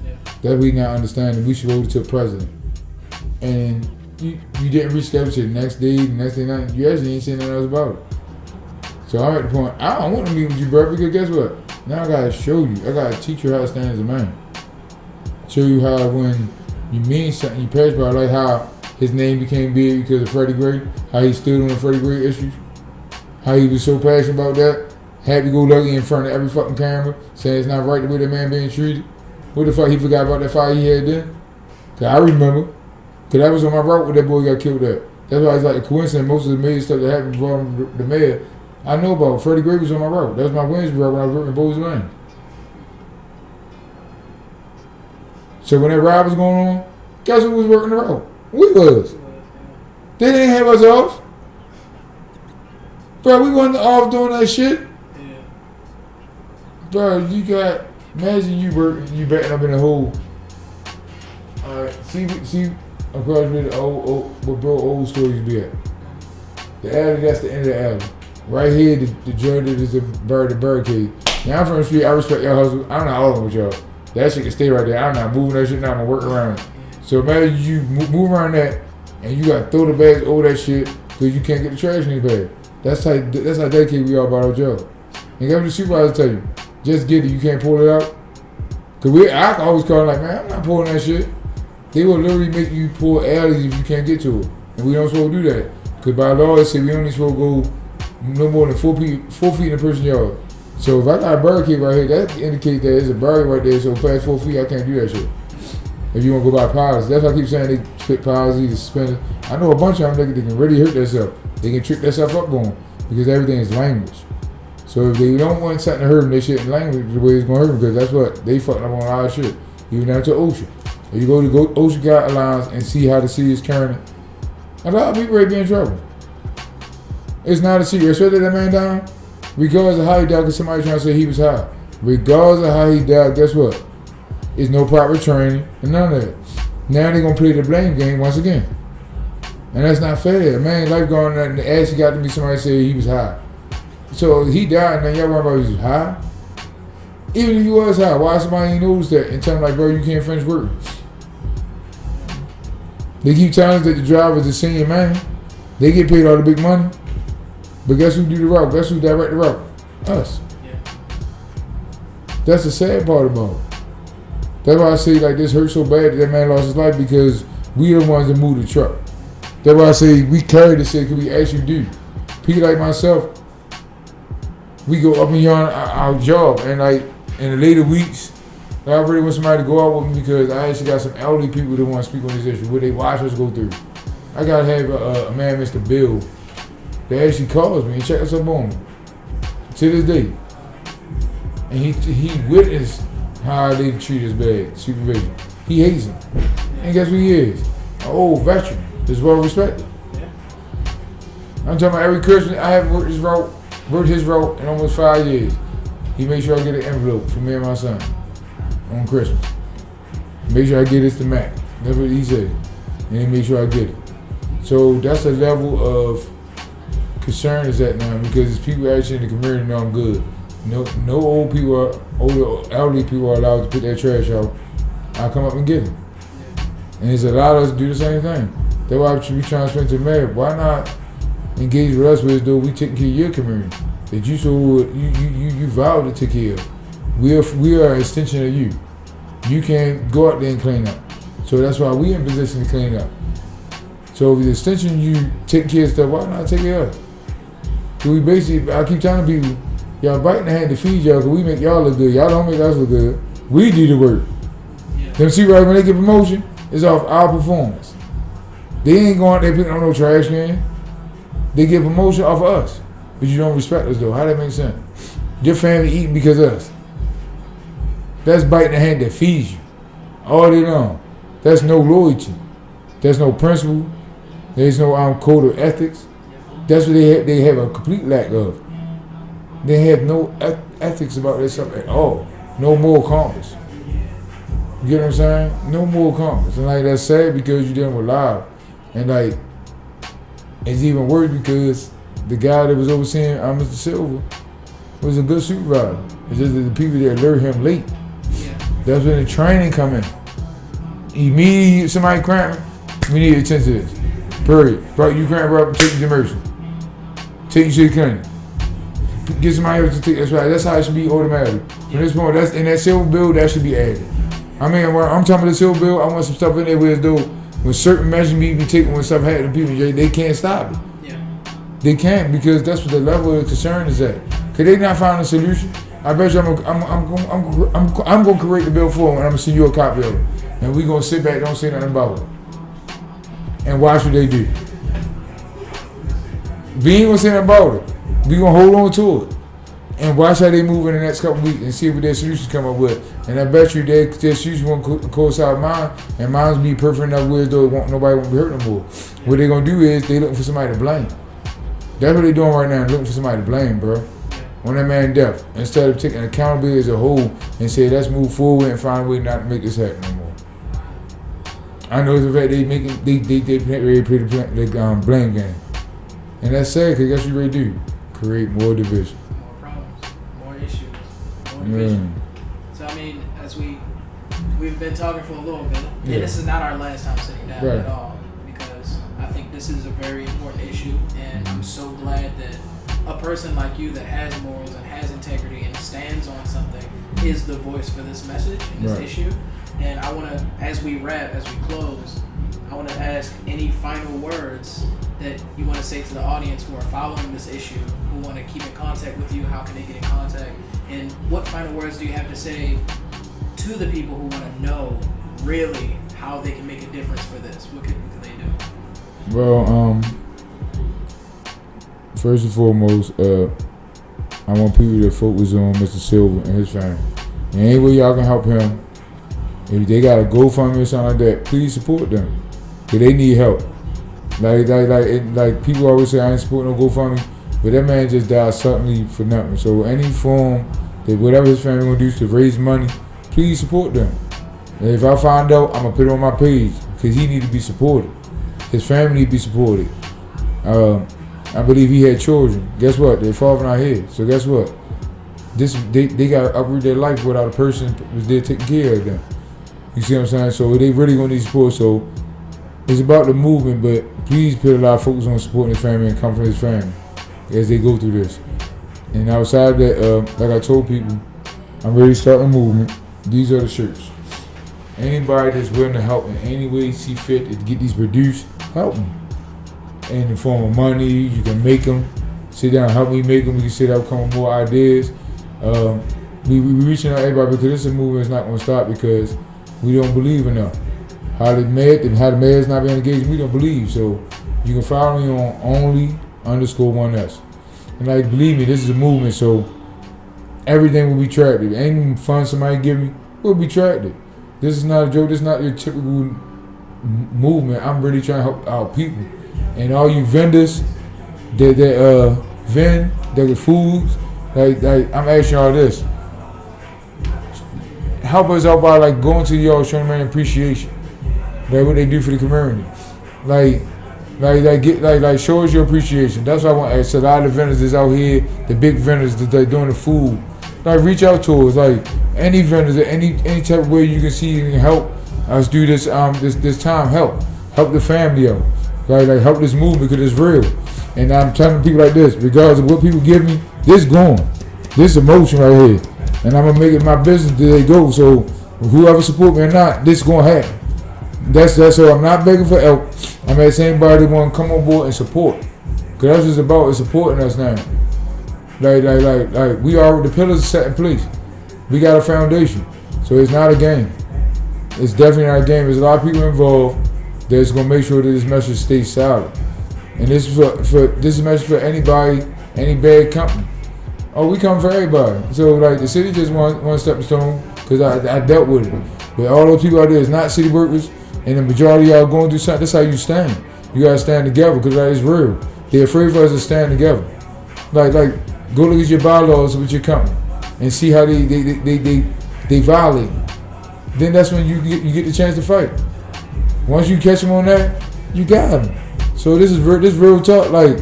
Speaker 1: Yeah. That we not understanding. We should have took president. And you didn't reschedule it the next day night. You actually ain't saying nothing else about it. So I'm at the point, I don't want to meet with you, bro, because guess what? Now I gotta show you. I gotta teach you how to stand as a man. Show you how when you mean something, you pass by, like how his name became big because of Freddie Gray, how he stood on the Freddie Gray issues, how he was so passionate about that, happy-go-lucky in front of every fucking camera, saying it's not right the way that man being treated. What the fuck he forgot about that fire he had then? Cause I remember. Cause I was on my route where that boy got killed at. That's why it's like a coincidence. Most of the major stuff that happened from the mayor, I know about. Freddie Gray was on my route. That was my Wednesday route when I was working in Bowes Lane. So when that ride was going on, guess who was working the route? We was. They didn't have us off. Bro, we wasn't off doing that shit. Yeah. Bro, you got, imagine you working, you batting up in the hole. Alright, see across where the old stories be at. The alley, that's the end of the alley. Right here, the joint that is the barricade. Now I'm from the street, I respect y'all hustle. I'm not arguing with y'all. That shit can stay right there. I'm not moving that shit now, I'm gonna work around it. So imagine you move around that and you gotta throw the bags over that shit because you can't get the trash in your bag. That's how dedicated we are about our job. And get what the supervisor tell you, just get it, you can't pull it out. Cause I always call them like, man, I'm not pulling that shit. They will literally make you pull alleys if you can't get to it. And we don't supposed to do that. Because by law, it says we only supposed to go no more than 4 feet in a person's yard. So if I got a barricade right here, that indicates that there's a barrier right there, so past 4 feet, I can't do that shit. If you want to go by policy. That's why I keep saying they split policy, the suspended. I know a bunch of them, they can really hurt themselves. They can trick themselves up going because everything is language. So if they don't want something to hurt them, they shouldn't language the way it's going to hurt them because that's what they fucking up on a lot of shit. Even down to OSHA. If you go to OSHA guidelines and see how the city is carrying it, a lot of people ready to be in trouble. It's not a secret. Especially that man down, regardless of how he died, because somebody trying to say he was high. Regardless of how he died, guess what? It's no proper training and none of that. Now they're going to play the blame game once again. And that's not fair. A man life going on and actually got to be somebody say he was high. So he died and then y'all worry about he was high? Even if you was high, why somebody ain't noticed that and tell them like, bro, you can't finish working? They keep telling us that the driver's the senior man. They get paid all the big money. But guess who do the route? Guess who direct the route? Us.
Speaker 2: Yeah.
Speaker 1: That's the sad part about it. That's why I say like this hurt so bad that man lost his life because we the ones that moved the truck. That's why I say we carry the shit because we actually do. People like myself, we go up and beyond our job, and like in the later weeks, I really want somebody to go out with me because I actually got some elderly people that want to speak on this issue, where they watch us go through. I gotta have a man, Mr. Bill, that actually calls me and checks up on me to this day, and he witnessed how they treat us bad, supervision. He hates him, and guess what he is? An old veteran, that's well respected. I'm talking about every Christmas, I haven't worked his route in almost 5 years. He made sure I get an envelope for me and my son on Christmas. Make sure I get this to Mac. That's what he said. And he made sure I get it. So that's the level of concern is at now because there's people actually in the community know I'm good. No old people, elderly people are allowed to put their trash out. I'll come up and get it. And it's allowed us to do the same thing. That's why we trying to spend to Mayor. Why not engage with us as though we taking care of your community that you vowed to take care of. We are an extension of you. You can't go out there and clean up. So that's why we in position to clean up. So if the extension you take care of stuff, why not take care of it? So we basically, I keep telling people, y'all biting the hand to feed y'all because we make y'all look good. Y'all don't make us look good. We do the work. Yeah. Them see right when they get promotion, it's off our performance. They ain't going out there picking on no trash can. They get promotion off of us, but you don't respect us though. How that make sense? Your family eating because of us. That's biting the hand that feeds you all day long. That's no loyalty. There's no principle. There's no code of ethics. That's what they have a complete lack of. They have no ethics about this stuff at all. No moral compass. You get what I'm saying? No moral compass. And like that's sad because you're dealing with live. And like it's even worse because the guy that was overseeing Mr. Silver was a good supervisor. It's just that the people that alert him late. That's when the training come in. Immediately somebody cramping, we need to attend to this. Period. Bro, you cramp up, take you to emergency. Take you to the clinic. Get somebody else to take that's right. That's how it should be automatically. From this point, that's in that silver bill, that should be added. I mean, when I'm talking about the silver bill, I want some stuff in there where as though when certain measures need to be taken when stuff happens to people, they can't stop it. Yeah. They can't because that's what the level of concern is at. Could they not find a solution? I bet you I'm gonna create the bill for them and I'm gonna send you a copy of it. And we gonna sit back, don't say nothing about it. And watch what they do. We ain't gonna say nothing about it. We gonna hold on to it. And watch how they move in the next couple weeks and see what their solutions come up with. And I bet you their solution won't coincide mine, and mine's be perfect enough where though nobody won't be hurt no more. What they gonna do is they looking for somebody to blame. That's what they doing right now, looking for somebody to blame, bro. On that man death, instead of taking accountability as a whole and say let's move forward and find a way not to make this happen no more. I know the fact they play the blame game, and that's sad because that's what they do, create more division,
Speaker 2: more problems, more issues, more division. So I mean, as we've been talking for a little bit, and this is not our last time sitting down at all because I think this is a very important issue, and I'm so glad that a person like you that has morals and has integrity and stands on something is the voice for this message and this issue. And I want to, as we close, I want to ask any final words that you want to say to the audience who are following this issue, who want to keep in contact with you. How can they get in contact? And what final words do you have to say to the people who want to know really how they can make a difference for this? What can they do?
Speaker 1: Well, first and foremost, I want people to focus on Mr. Silver and his family. And any way y'all can help him, if they got a GoFundMe or something like that, please support them. Cause they need help. Like people always say I ain't supporting no GoFundMe, but that man just died suddenly for nothing. So any form that whatever his family gonna do to raise money, please support them. And if I find out, I'm gonna put it on my page because he need to be supported. His family need to be supported. I believe he had children. Guess what? They're falling out here. So guess what? they got to uproot their life without a person was there taking care of them. You see what I'm saying? So they really gonna need support. So it's about the movement, but please put a lot of focus on supporting his family and comforting his family as they go through this. And outside that, like I told people, I'm ready to start a movement. These are the shirts. Anybody that's willing to help in any way see fit to get these produced, help me. In the form of money, you can make them. Sit down, help me make them. We can sit down, come with more ideas. We reaching out to everybody because this movement is not going to stop because we don't believe enough. How the mayor's not being engaged, we don't believe. So you can follow me on only_1S. And like, believe me, this is a movement, so everything will be tracked. If any fund somebody give me, will be tracked. This is not a joke. This is not your typical movement. I'm really trying to help our people. And all you vendors that vend their foods, like I'm asking y'all this. Help us out by like going to y'all, showing them appreciation. Like what they do for the community. Like show us your appreciation. That's what I want to ask. A lot of the vendors that's out here, the big vendors that they're doing the food. Like reach out to us. Like any vendors, any type of way you can see you can help us do this this time. Help the family out. Like help this movement because it's real. And I'm telling people like this, regardless of what people give me, this going. This emotion right here. And I'm gonna make it my business till they go. So whoever support me or not, this gonna happen. That's all. I'm not begging for help. I'm asking anybody that want to come on board and support. Cause that's what it's about, is supporting us now. Like we are, the pillars are set in place. We got a foundation. So it's not a game. It's definitely not a game. There's a lot of people involved that's gonna make sure that this message stays solid. And this is this is a message for anybody, any bad company. Oh, we come for everybody. So like the city just one stepping stone because I dealt with it. But all those people out there is not city workers, and the majority of y'all going through something. That's how you stand. You gotta stand together because that is real. They're afraid for us to stand together. Like go look at your bylaws with your company and see how they violate. Then that's when you get the chance to fight. Once you catch them on that, you got them. So this real talk. Like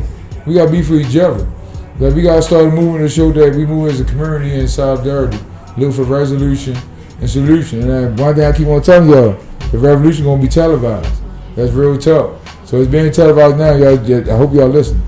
Speaker 1: we gotta be for each other. Like we gotta start a movement to show that we move as a community in solidarity, look for resolution and solution. And then one thing I keep on telling y'all, the revolution gonna be televised. That's real talk. So it's being televised now. Y'all, I hope y'all listen.